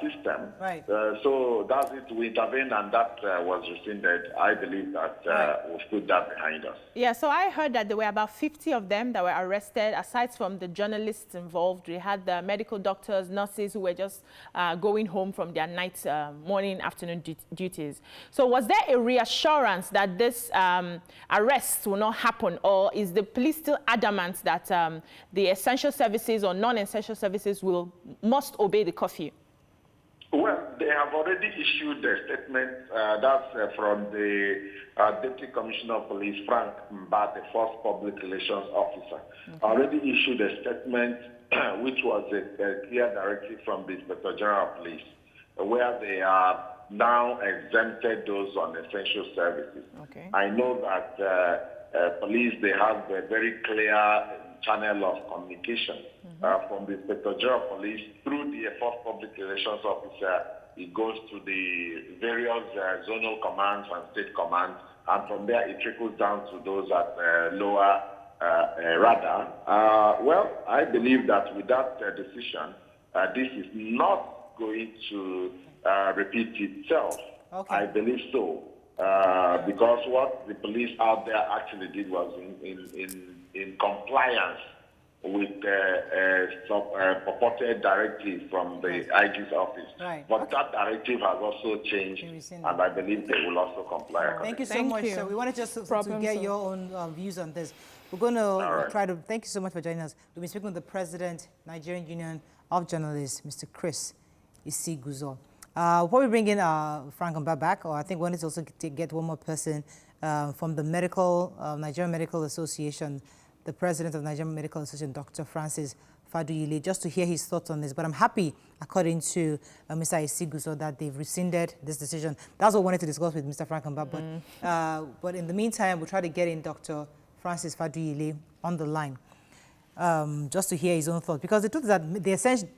system. Right. So that's it. We intervened and that was rescinded. I believe that we've put that behind us. Yeah, so I heard that there were about 50 of them that were arrested. Aside from the journalists involved, we had the medical doctors, nurses who were just going home from their night, morning, afternoon duties. So was there a reassurance that this arrest will not happen, or is the police still adamant that the essential services or non-essential services must obey the curfew? Well, they have already issued a statement. That's from the Deputy Commissioner of Police, Frank Mba, the first public relations officer. Already issued a statement, which was a clear directive from the Inspector General of Police, where they are now exempted those on essential services. Okay. I know that police, they have a very clear channel of communication from the Inspector General of Police through the first public relations officer. It goes to the various zonal commands and state commands, and from there it trickles down to those at lower radar. Well, I believe that with that decision, this is not going to repeat itself. Okay. I believe so, because what the police out there actually did was in compliance with some purported directive from the IG's office. Right. But that directive has also changed, and I believe they will also comply. Thank you so much. So we wanted just to get your own views on this. We're going to try to, thank you so much for joining us. We'll be speaking with the President, Nigerian Union of Journalists, Mr. Chris Isiguzo. Before we bring in Frank Mba back, or I think we wanted to also get one more person from the Nigerian Medical Association, the President of Nigerian Medical Association, Dr. Francis Faduyile, just to hear his thoughts on this. But I'm happy, according to Mr. Isiguzo, that they've rescinded this decision. That's what I wanted to discuss with Mr. Frank Mba. But in the meantime, we'll try to get in Dr. Francis Faduyile on the line, just to hear his own thoughts. Because the truth is that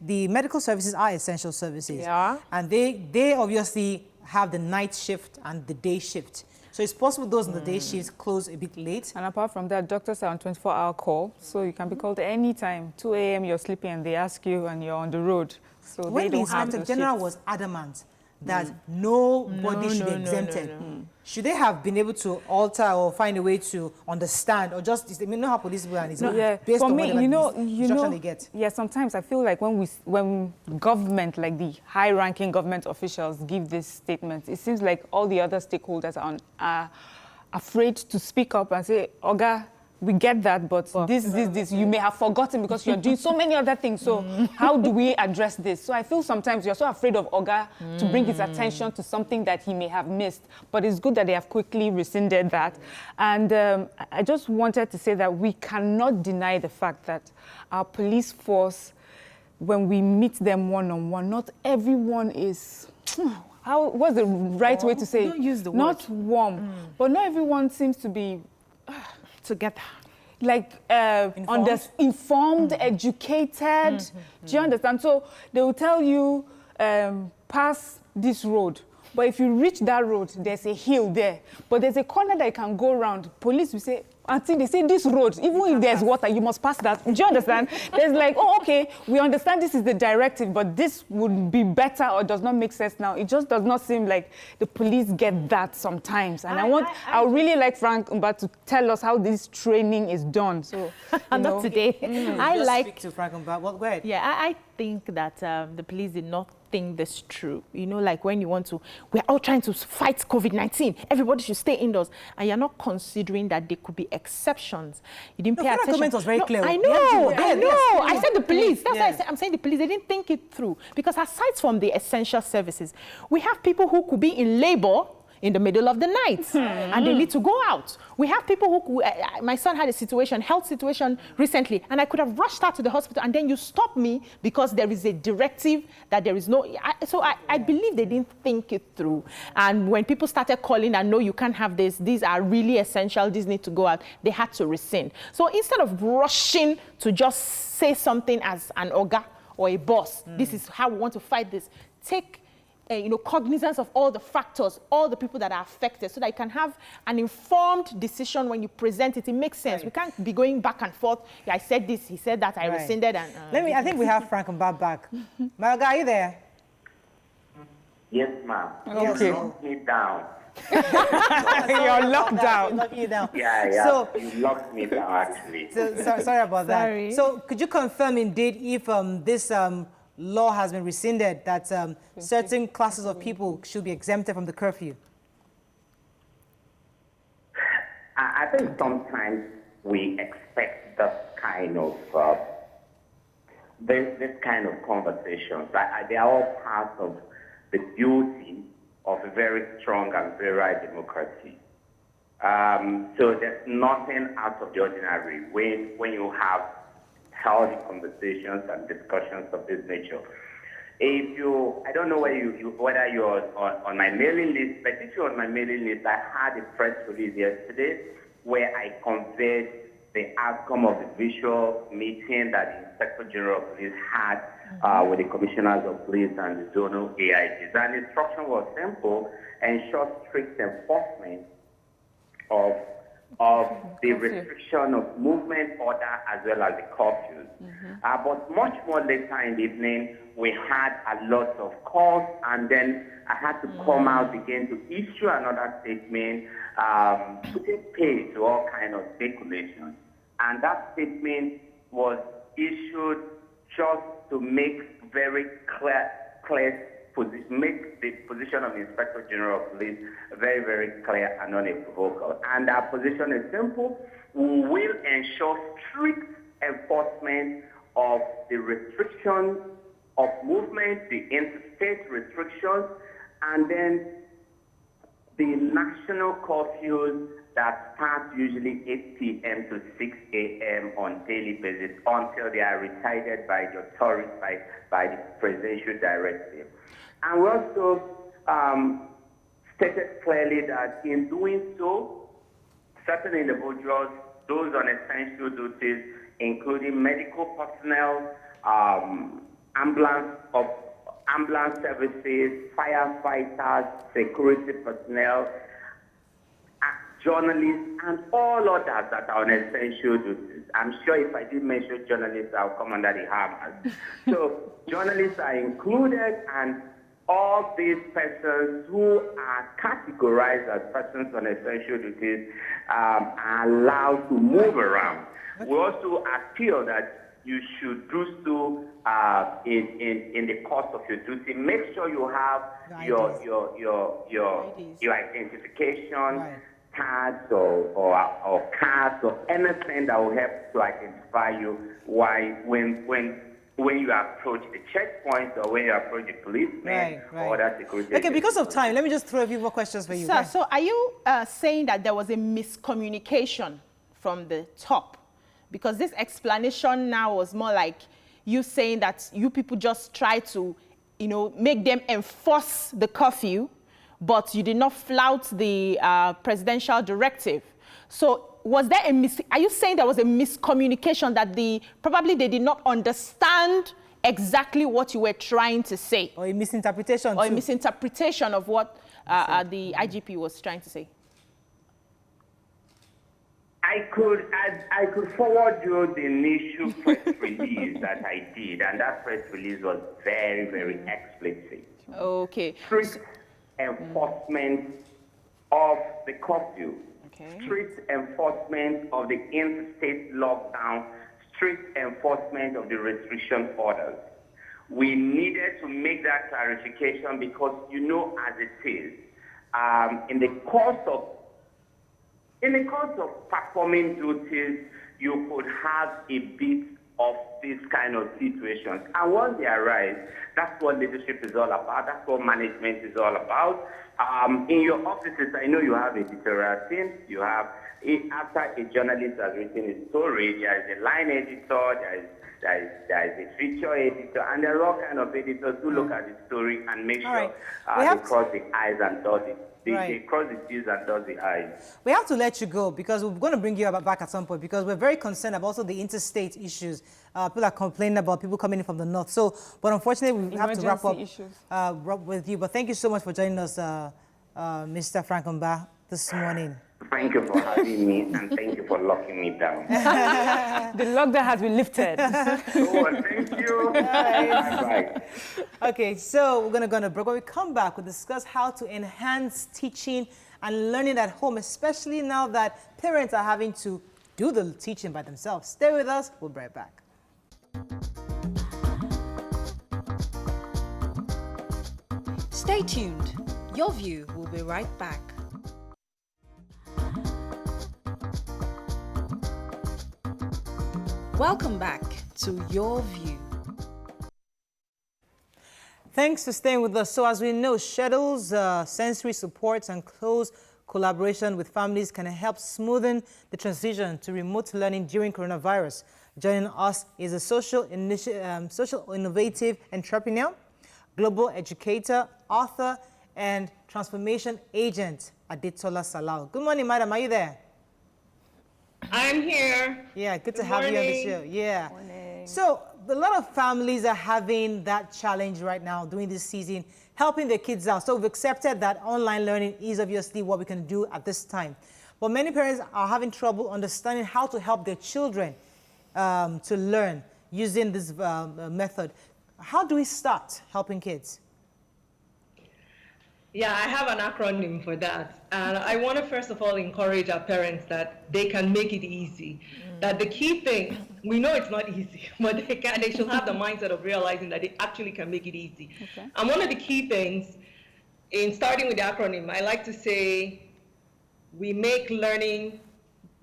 the medical services are essential services. Yeah. And they obviously have the night shift and the day shift. So it's possible those in the day shifts close a bit late. And apart from that, doctors are on 24-hour call, so you can be called anytime. 2 a.m. you're sleeping and they ask you and you're on the road. So when the Inspector General was adamant that nobody should be exempted, should they have been able to alter or find a way to understand, or just, I mean, know how police people and it's based on whatever instruction they get? Yeah, sometimes I feel like when government, like the high-ranking government officials give this statement, it seems like all the other stakeholders are afraid to speak up and say, Oga, we get that, but this, you may have forgotten because you're doing so many other things. So how do we address this? So I feel sometimes you're so afraid of Oga to bring his attention to something that he may have missed. But it's good that they have quickly rescinded that. And I just wanted to say that we cannot deny the fact that our police force, when we meet them one-on-one, not everyone is... what's the right way to say it? Don't use the word. Not warm, but not everyone seems to be... together, like informed, educated. Do you understand? So they will tell you, pass this road. But if you reach that road, there's a hill there. But there's a corner that you can go around. Police will say, until they say this road, even if there's water, you must pass that. Do you understand? There's like, oh, okay, we understand this is the directive, but this would be better or does not make sense now. It just does not seem like the police get that sometimes. And I would really like Frank Mba to tell us how this training is done. So, not today. I like speak to Frank Mba. Well, go ahead. Yeah, I think that the police did not think this through. You know, like when you want to, we're all trying to fight COVID-19. Everybody should stay indoors. And you're not considering that there could be exceptions. You didn't pay attention. The comment was very clear. I know. I said the police. That's why I'm saying the police. They didn't think it through. Because aside from the essential services, we have people who could be in labor in the middle of the night and they need to go out. We have people who, my son had a health situation recently, and I could have rushed out to the hospital, and then you stop me because there is a directive that there is no, so I believe they didn't think it through. And when people started calling and no, you can't have this, these are really essential, these need to go out, they had to rescind. So instead of rushing to just say something as an Oga or a boss, this is how we want to fight this, take cognizance of all the factors, all the people that are affected, so that you can have an informed decision when you present it. It makes sense. We can't be going back and forth. Yeah, I said this, he said that, I rescinded. And I think we have Frank and Bob back. Malaga, are you there? Yes, ma'am. Okay. You locked me down. You're locked down. Yeah. So, you locked me down, actually. Sorry about that. Sorry. So could you confirm indeed if this law has been rescinded, that certain classes of people should be exempted from the curfew? I think sometimes we expect this kind of conversations. They are all part of the beauty of a very strong and virile democracy. So there's nothing out of the ordinary when you have healthy conversations and discussions of this nature. I don't know whether you're on my mailing list, but if you're on my mailing list, I had a press release yesterday where I conveyed the outcome of the visual meeting that the Inspector General of Police had with the Commissioners of Police and the zonal AIGs. And the instruction was simple: ensure strict enforcement of the restriction of movement order as well as the curfews. But much more later in the evening, we had a lot of calls, and then I had to come out again to issue another statement, putting pay to all kinds of speculations. And that statement was issued just to make very clear make the position of the Inspector General of Police very, very clear and unequivocal. And our position is simple: we will ensure strict enforcement of the restrictions of movement, the interstate restrictions, and then the national curfews that start usually 8 p.m. to 6 a.m. on daily basis until they are recited by the authorities, by the presidential directive. And we also stated clearly that in doing so, certain individuals, those on essential duties, including medical personnel, ambulance services, firefighters, security personnel, journalists, and all others that are on essential duties. I'm sure if I did mention journalists, I'll come under the hammers. So journalists are included, and all these persons who are categorized as persons on essential duties are allowed to move around. We also appeal that you should do so in the course of your duty. Make sure you have your identification cards or cards or anything that will help to identify you when you approach the checkpoint or when you approach the policeman or other security. Okay, because of time, let me just throw a few more questions for you. Sir, so are you saying that there was a miscommunication from the top? Because this explanation now was more like you saying that you people just try to, make them enforce the curfew, but you did not flout the presidential directive. So was there are you saying there was a miscommunication, that probably they did not understand exactly what you were trying to say? Or a misinterpretation Or a misinterpretation of what the IGP was trying to say? I could forward you the initial press release that I did, and that press release was very, very explicit. Okay. Strict enforcement of the curfew, strict enforcement of the interstate lockdown, strict enforcement of the restriction orders. We needed to make that clarification because, as it is, in the course of performing duties, you could have a bit of these kind of situations. And once they arise, that's what leadership is all about. That's what management is all about. In your offices, I know you have editorial teams. You have, after a journalist has written a story, there is a line editor, there is a feature editor, and there are all kind of editors who look at the story and make sure right. they cross the I's and dot the They Right. cross the T's and dot the I's. We have to let you go because we're going to bring you back at some point because we're very concerned about also the interstate issues. People are complaining about people coming in from the north. So, but unfortunately, we have to wrap up with you. But thank you so much for joining us, Mr. Frankenbach, this morning. Thank you for having me, and thank you for locking me down. The lockdown has been lifted. Oh, thank you. Bye-bye. Okay, so we're going to go on a break. When we come back, we'll discuss how to enhance teaching and learning at home, especially now that parents are having to do the teaching by themselves. Stay with us. We'll be right back. Stay tuned. Your View will be right back. Welcome back to Your View. Thanks for staying with us. So as we know, schedules, sensory supports, and close collaboration with families can help smoothen the transition to remote learning during coronavirus. Joining us is a social innovative entrepreneur, global educator, author, and transformation agent, Adetola Salau. Good morning, madam. Are you there? I'm here. Yeah, good to have you on the show. Yeah. So a lot of families are having that challenge right now during this season, helping their kids out. So we've accepted that online learning is obviously what we can do at this time. But many parents are having trouble understanding how to help their children to learn using this method. How do we start helping kids? Yeah, I have an acronym for that. And I want to first of all encourage our parents that they can make it easy. That the key thing, we know it's not easy, but they should have the mindset of realizing that they actually can make it easy. Okay. And one of the key things, in starting with the acronym, I like to say we make learning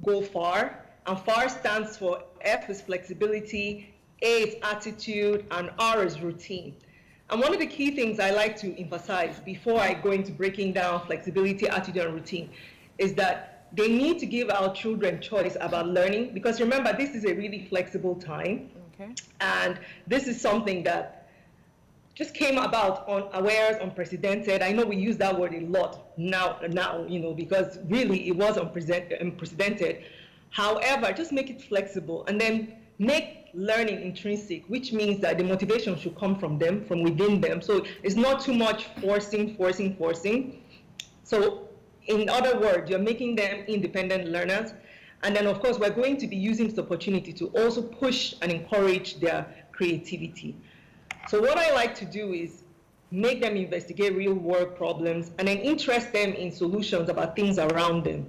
go far. And FAR stands for F is flexibility, A is attitude, and R is routine. And one of the key things I like to emphasize before I go into breaking down flexibility, attitude, and routine is that they need to give our children choice about learning, because remember, this is a really flexible time. Okay. And this is something that just came about unawares, unprecedented. I know we use that word a lot now, because really it was unprecedented. However, just make it flexible and then make learning intrinsic, which means that the motivation should come from them, from within them. So it's not too much forcing. So in other words, you're making them independent learners. And then of course, we're going to be using this opportunity to also push and encourage their creativity. So what I like to do is make them investigate real world problems and then interest them in solutions about things around them.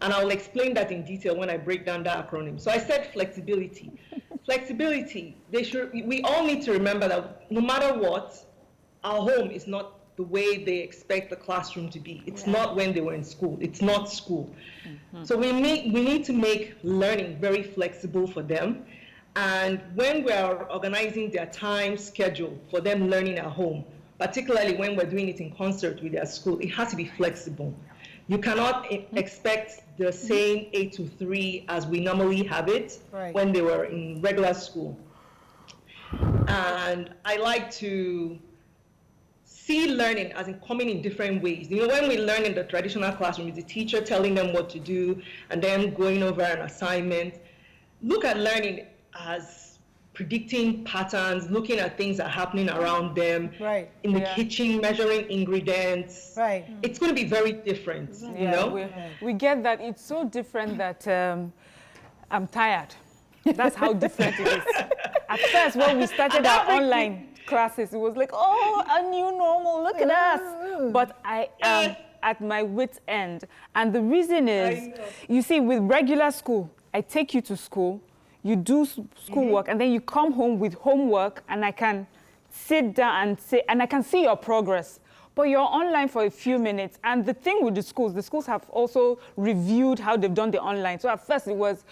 And I'll explain that in detail when I break down the acronym. So I said flexibility. Flexibility, we all need to remember that no matter what, our home is not the way they expect the classroom to be. It's not when they were in school. It's not school. Mm-hmm. So we need to make learning very flexible for them. And when we are organizing their time schedule for them learning at home, particularly when we're doing it in concert with their school, it has to be flexible. You cannot expect the same 8 to 3 as we normally have it when they were in regular school. And I like to see learning as in coming in different ways. When we learn in the traditional classroom, it's the teacher telling them what to do and then going over an assignment. Look at learning as predicting patterns, looking at things that are happening around them, in the kitchen, measuring ingredients. It's going to be very different, We get that. It's so different that I'm tired. That's how different it is. At first, when we started our online classes, it was like, oh, a new normal, look at us. But I am at my wit's end. And the reason is, you see, with regular school, I take you to school, you do schoolwork, and then you come home with homework, and I can sit down and I can see your progress. But you're online for a few minutes, and the thing with the schools have also reviewed how they've done the online. So at first it was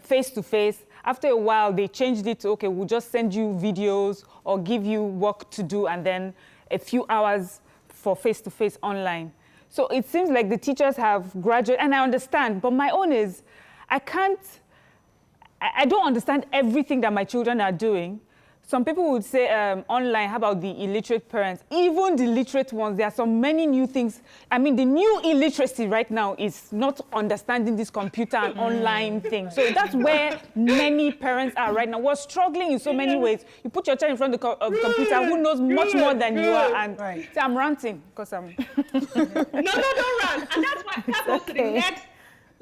face-to-face. After a while, they changed it to, okay, we'll just send you videos or give you work to do, and then a few hours for face-to-face online. So it seems like the teachers have graduated, and I understand, but my own is, I don't understand everything that my children are doing. Some people would say online, how about the illiterate parents? Even the literate ones, there are so many new things. I mean, the new illiteracy right now is not understanding this computer and online thing. So that's where many parents are right now. We're struggling in so many ways. You put your child in front of the computer who knows much more than you are. And say, I'm ranting because I'm... No, don't rant. And that's why that goes to the next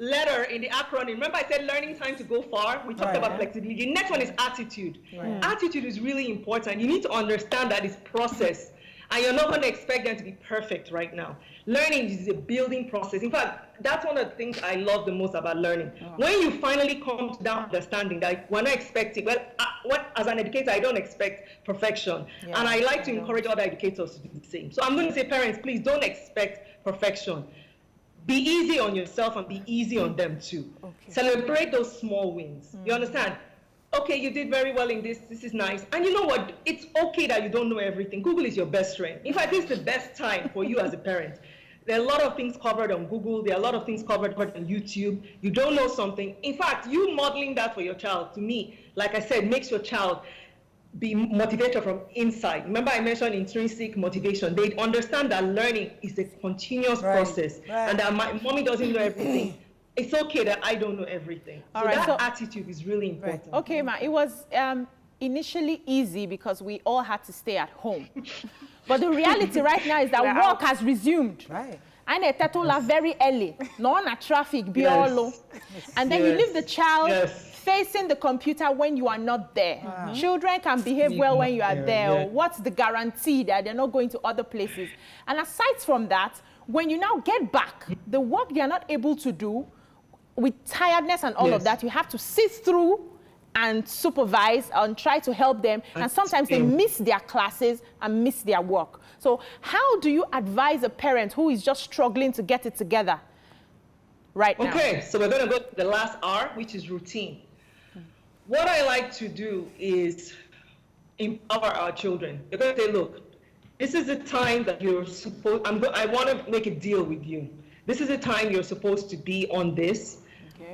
letter in the acronym. Remember I said learning time to go far? We talked about flexibility. The next one is attitude. Attitude is really important. You need to understand that it's process. And you're not going to expect them to be perfect right now. Learning is a building process. In fact, that's one of the things I love the most about learning. When you finally come to that understanding that we're not expecting, well, as an educator, I don't expect perfection. And I like to encourage other educators to do the same. So I'm going to say, parents, please don't expect perfection. Be easy on yourself and be easy on them too. Celebrate those small wins. You understand? Okay, you did very well in this. This is nice. And you know what? It's okay that you don't know everything. Google is your best friend. In fact, this is the best time for you as a parent. There are a lot of things covered on Google. There are a lot of things covered on YouTube. You don't know something. In fact, you modeling that for your child, to me, like I said, makes your child be motivated from inside. Remember I mentioned intrinsic motivation. They understand that learning is a continuous process and that my mommy doesn't know everything. It's okay that I don't know everything. So that attitude is really important. Okay, Ma, it was initially easy because we all had to stay at home. But the reality right now is that work has resumed. And a tatola very early, no on a traffic, and then you leave the child facing the computer when you are not there. Children can behave well when you are there. What's the guarantee that they're not going to other places? And aside from that, when you now get back, the work they are not able to do with tiredness and all of that, you have to sit through and supervise and try to help them. And sometimes they miss their classes and miss their work. So how do you advise a parent who is just struggling to get it together right now? Okay, so we're going to go to the last R, which is routine. What I like to do is empower our children. You're going to say, look, this is the time that you're supposed, I want to make a deal with you. This is the time you're supposed to be on this.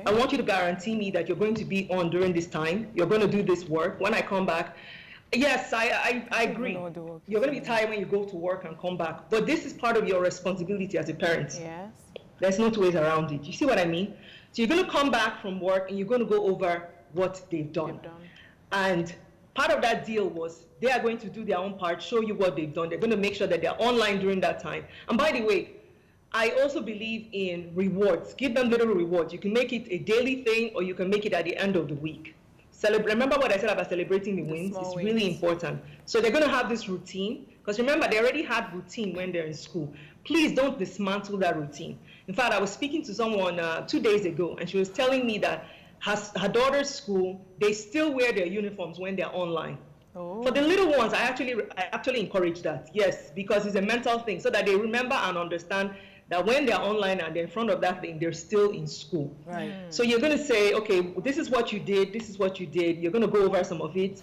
I want you to guarantee me that you're going to be on during this time. You're going to do this work. When I come back, yes, I agree. You're going to be tired when you go to work and come back. But this is part of your responsibility as a parent. Yes. There's no two ways around it. You see what I mean? So you're going to come back from work and you're going to go over what they've done. And part of that deal was they are going to do their own part, show you what they've done. They're going to make sure that they're online during that time. And by the way, I also believe in rewards. Give them little rewards. You can make it a daily thing or you can make it at the end of the week. Remember what I said about celebrating the wins? It's really important. So they're going to have this routine, because remember, they already had routine when they're in school. Please don't dismantle that routine. In fact, I was speaking to someone 2 days ago, and she was telling me that her daughter's school, they still wear their uniforms when they're online. For the little ones, I actually encourage that, yes, because it's a mental thing, so that they remember and understand that when they're online and they're in front of that thing, they're still in school. So you're going to say, okay, this is what you did, this is what you did. You're going to go over some of it.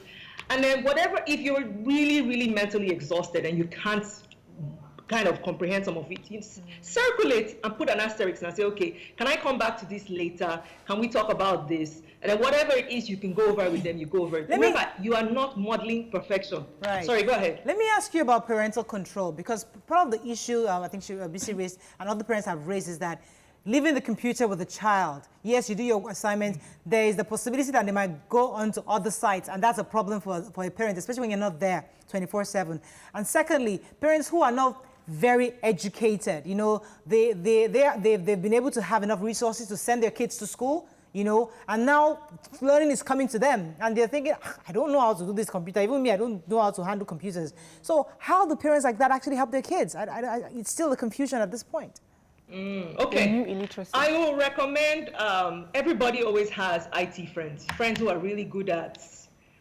And then whatever, if you're really, really mentally exhausted and you can't kind of comprehend some of it, you circulate and put an asterisk and say, okay, can I come back to this later? Can we talk about this? And then whatever it is you can go over with them, you go over it. Remember, you are not modeling perfection. Sorry, go ahead. Let me ask you about parental control, because part of the issue I think BC raised and other parents have raised is that leaving the computer with the child, yes, you do your assignment, there is the possibility that they might go onto other sites, and that's a problem for a parent, especially when you're not there 24/7. And secondly, parents who are not very educated, you know, they've been able to have enough resources to send their kids to school, you know, and now learning is coming to them, and they're thinking, I don't know how to do this computer. Even me, I don't know how to handle computers. So how do parents like that actually help their kids? It's still a confusion at this point. Okay, I will recommend, everybody always has IT friends who are really good at,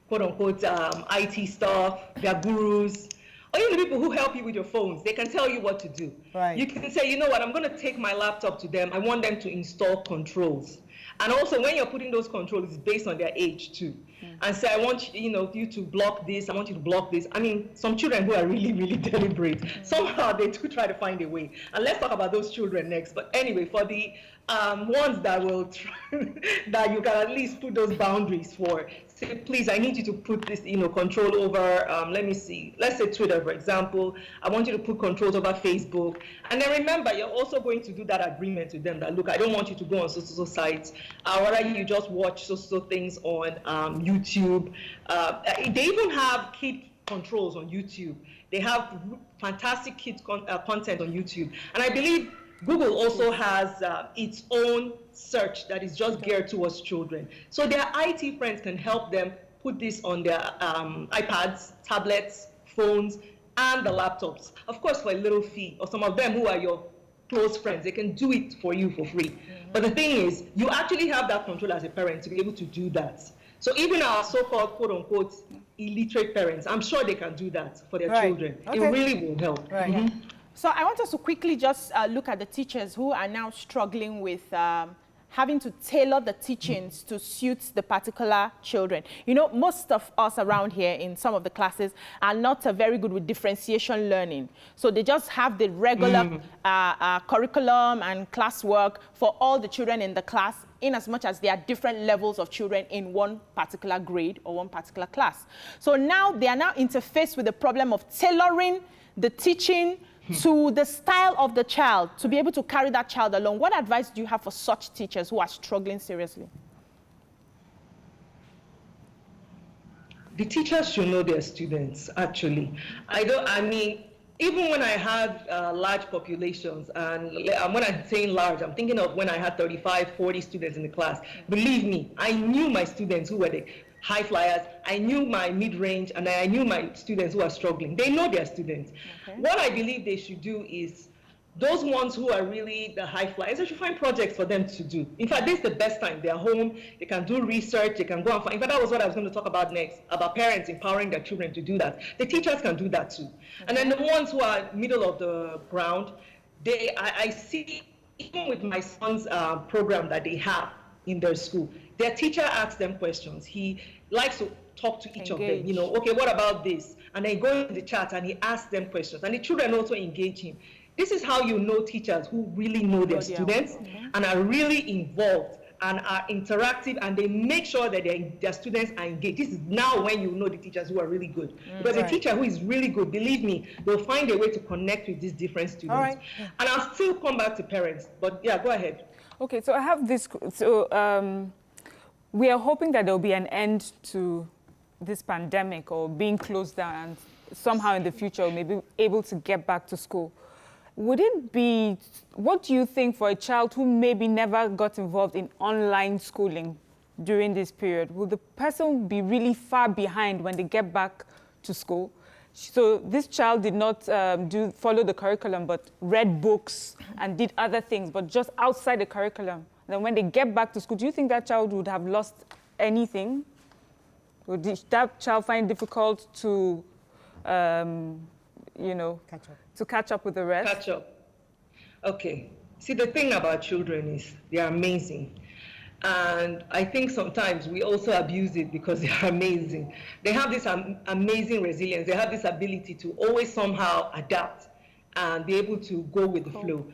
quote unquote, IT stuff, they're gurus. Or even the people who help you with your phones, they can tell you what to do. You can say, you know what, I'm going to take my laptop to them. I want them to install controls. And also, when you're putting those controls, it's based on their age too. and say, I want you to block this, I want you to block this. I mean, some children who are really, really deliberate, somehow they do try to find a way. And let's talk about those children next. But anyway, for the ones that will try, that you can at least put those boundaries for, say, please, I need you to put this, control over, let me see, let's say Twitter, for example. I want you to put controls over Facebook. And then remember, you're also going to do that agreement with them that, look, I don't want you to go on so sites. Rather, you just watch so things on YouTube. They even have kid controls on YouTube. They have fantastic kids content on YouTube. And I believe Google also has its own search that is just geared towards children. So their IT friends can help them put this on their iPads, tablets, phones, and the laptops. Of course, for a little fee, or some of them who are your close friends, they can do it for you for free. But the thing is, you actually have that control as a parent to be able to do that. So even our so-called quote-unquote illiterate parents, I'm sure they can do that for their children. Okay. It really will help. Right. So I want us to quickly just look at the teachers who are now struggling with having to tailor the teachings to suit the particular children. Most of us around here in some of the classes are not very good with differentiation learning. So they just have the regular curriculum and classwork for all the children in the class, in as much as there are different levels of children in one particular grade or one particular class. So now they are now interfaced with the problem of tailoring the teaching to the style of the child, to be able to carry that child along. What advice do you have for such teachers who are struggling seriously? The teachers should know their students, actually. Even when I had large populations, and when I'm saying large, I'm thinking of when I had 35, 40 students in the class. Believe me, I knew my students who were the high flyers, I knew my mid-range, and I knew my students who are struggling. They know their students. Okay. What I believe they should do is, those ones who are really the high flyers, they should find projects for them to do. In fact, this is the best time. They're home, they can do research, they can go and find. In fact, that was what I was going to talk about next, about parents empowering their children to do that. The teachers can do that too. Okay. And then the ones who are middle of the ground, I see, even with my son's program that they have in their school, their teacher asks them questions. He likes to talk to each of them, okay, what about this? And then go in the chat and he asks them questions. And the children also engage him. This is how you know teachers who really know their students and are really involved and are interactive, and they make sure that their students are engaged. This is now when you know the teachers who are really good. Because a teacher who is really good, believe me, they'll find a way to connect with these different students. Right. And I'll still come back to parents, but yeah, go ahead. Okay, so I have this, we are hoping that there'll be an end to this pandemic or being closed down, and somehow in the future we'll be able to get back to school. Would it be, what do you think for a child who maybe never got involved in online schooling during this period? Will the person be really far behind when they get back to school? So this child did not follow the curriculum, but read books and did other things, but just outside the curriculum. Then when they get back to school, do you think that child would have lost anything? Would that child find it difficult to, catch up with the rest? Catch up. Okay. See, the thing about children is they are amazing. And I think sometimes we also abuse it because they are amazing. They have this amazing resilience. They have this ability to always somehow adapt and be able to go with the flow.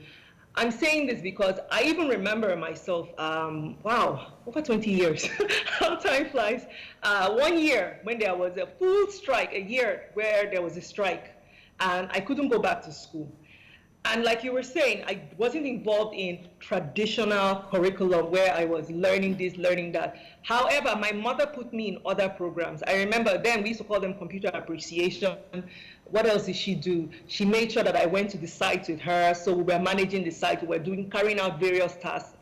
I'm saying this because I even remember myself, over 20 years, how time flies. 1 year when there was a full strike, a year where there was a strike, and I couldn't go back to school. And like you were saying, I wasn't involved in traditional curriculum where I was learning this, learning that. However, my mother put me in other programs. I remember then we used to call them computer appreciation. What else did she do? She made sure that I went to the site with her. So we were managing the site, we were carrying out various tasks.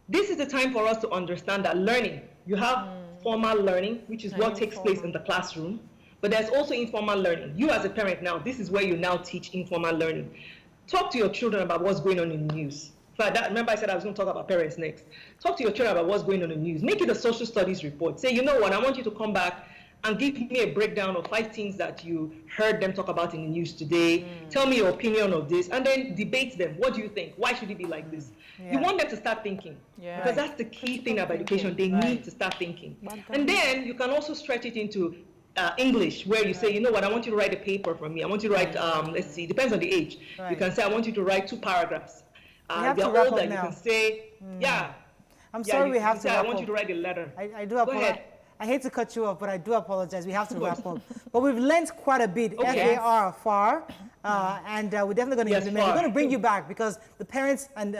This is the time for us to understand that learning, you have formal learning, which is what takes place in the classroom, but there's also informal learning. You as a parent now, this is where you now teach informal learning. Talk to your children about what's going on in the news. Remember I said I was going to talk about parents next. Talk to your children about what's going on in the news. Make it a social studies report. Say, you know what, I want you to come back and give me a breakdown of 5 things that you heard them talk about in the news today. Tell me your opinion of this, and then debate them. What do you think? Why should it be like this? You want them to start thinking, because that's the key thing about education. They need to start thinking. And then you can also stretch it into English, where you say, you know what, I want you to write a paper for me. I want you to write, let's see, depends on the age. You can say, I want you to write 2 paragraphs. If they're older, you can say, I'm sorry, we have to wrap up. I want you to write a letter. I do apologize. I hate to cut you off, but I do apologize. We have to wrap up. But we've learned quite a bit. FAR, and we're definitely going to implement. We're going to bring you back because the parents and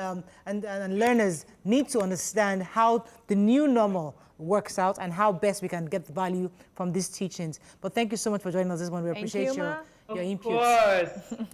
learners need to understand how the new normal works out and how best we can get the value from these teachings. But thank you so much for joining us this morning. We appreciate your input. Of course.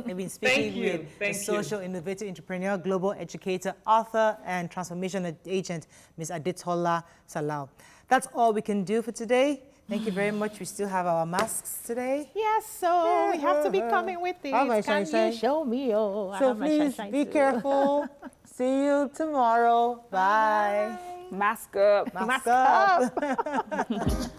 We've been speaking with a social innovative entrepreneur, global educator, author, and transformation agent, Ms. Adetola Salau. That's all we can do for today. Thank you very much. We still have our masks today. Yes, so we have to be coming with it. Can you show me? So please be careful. See you tomorrow. Bye. Mask up. Mask up.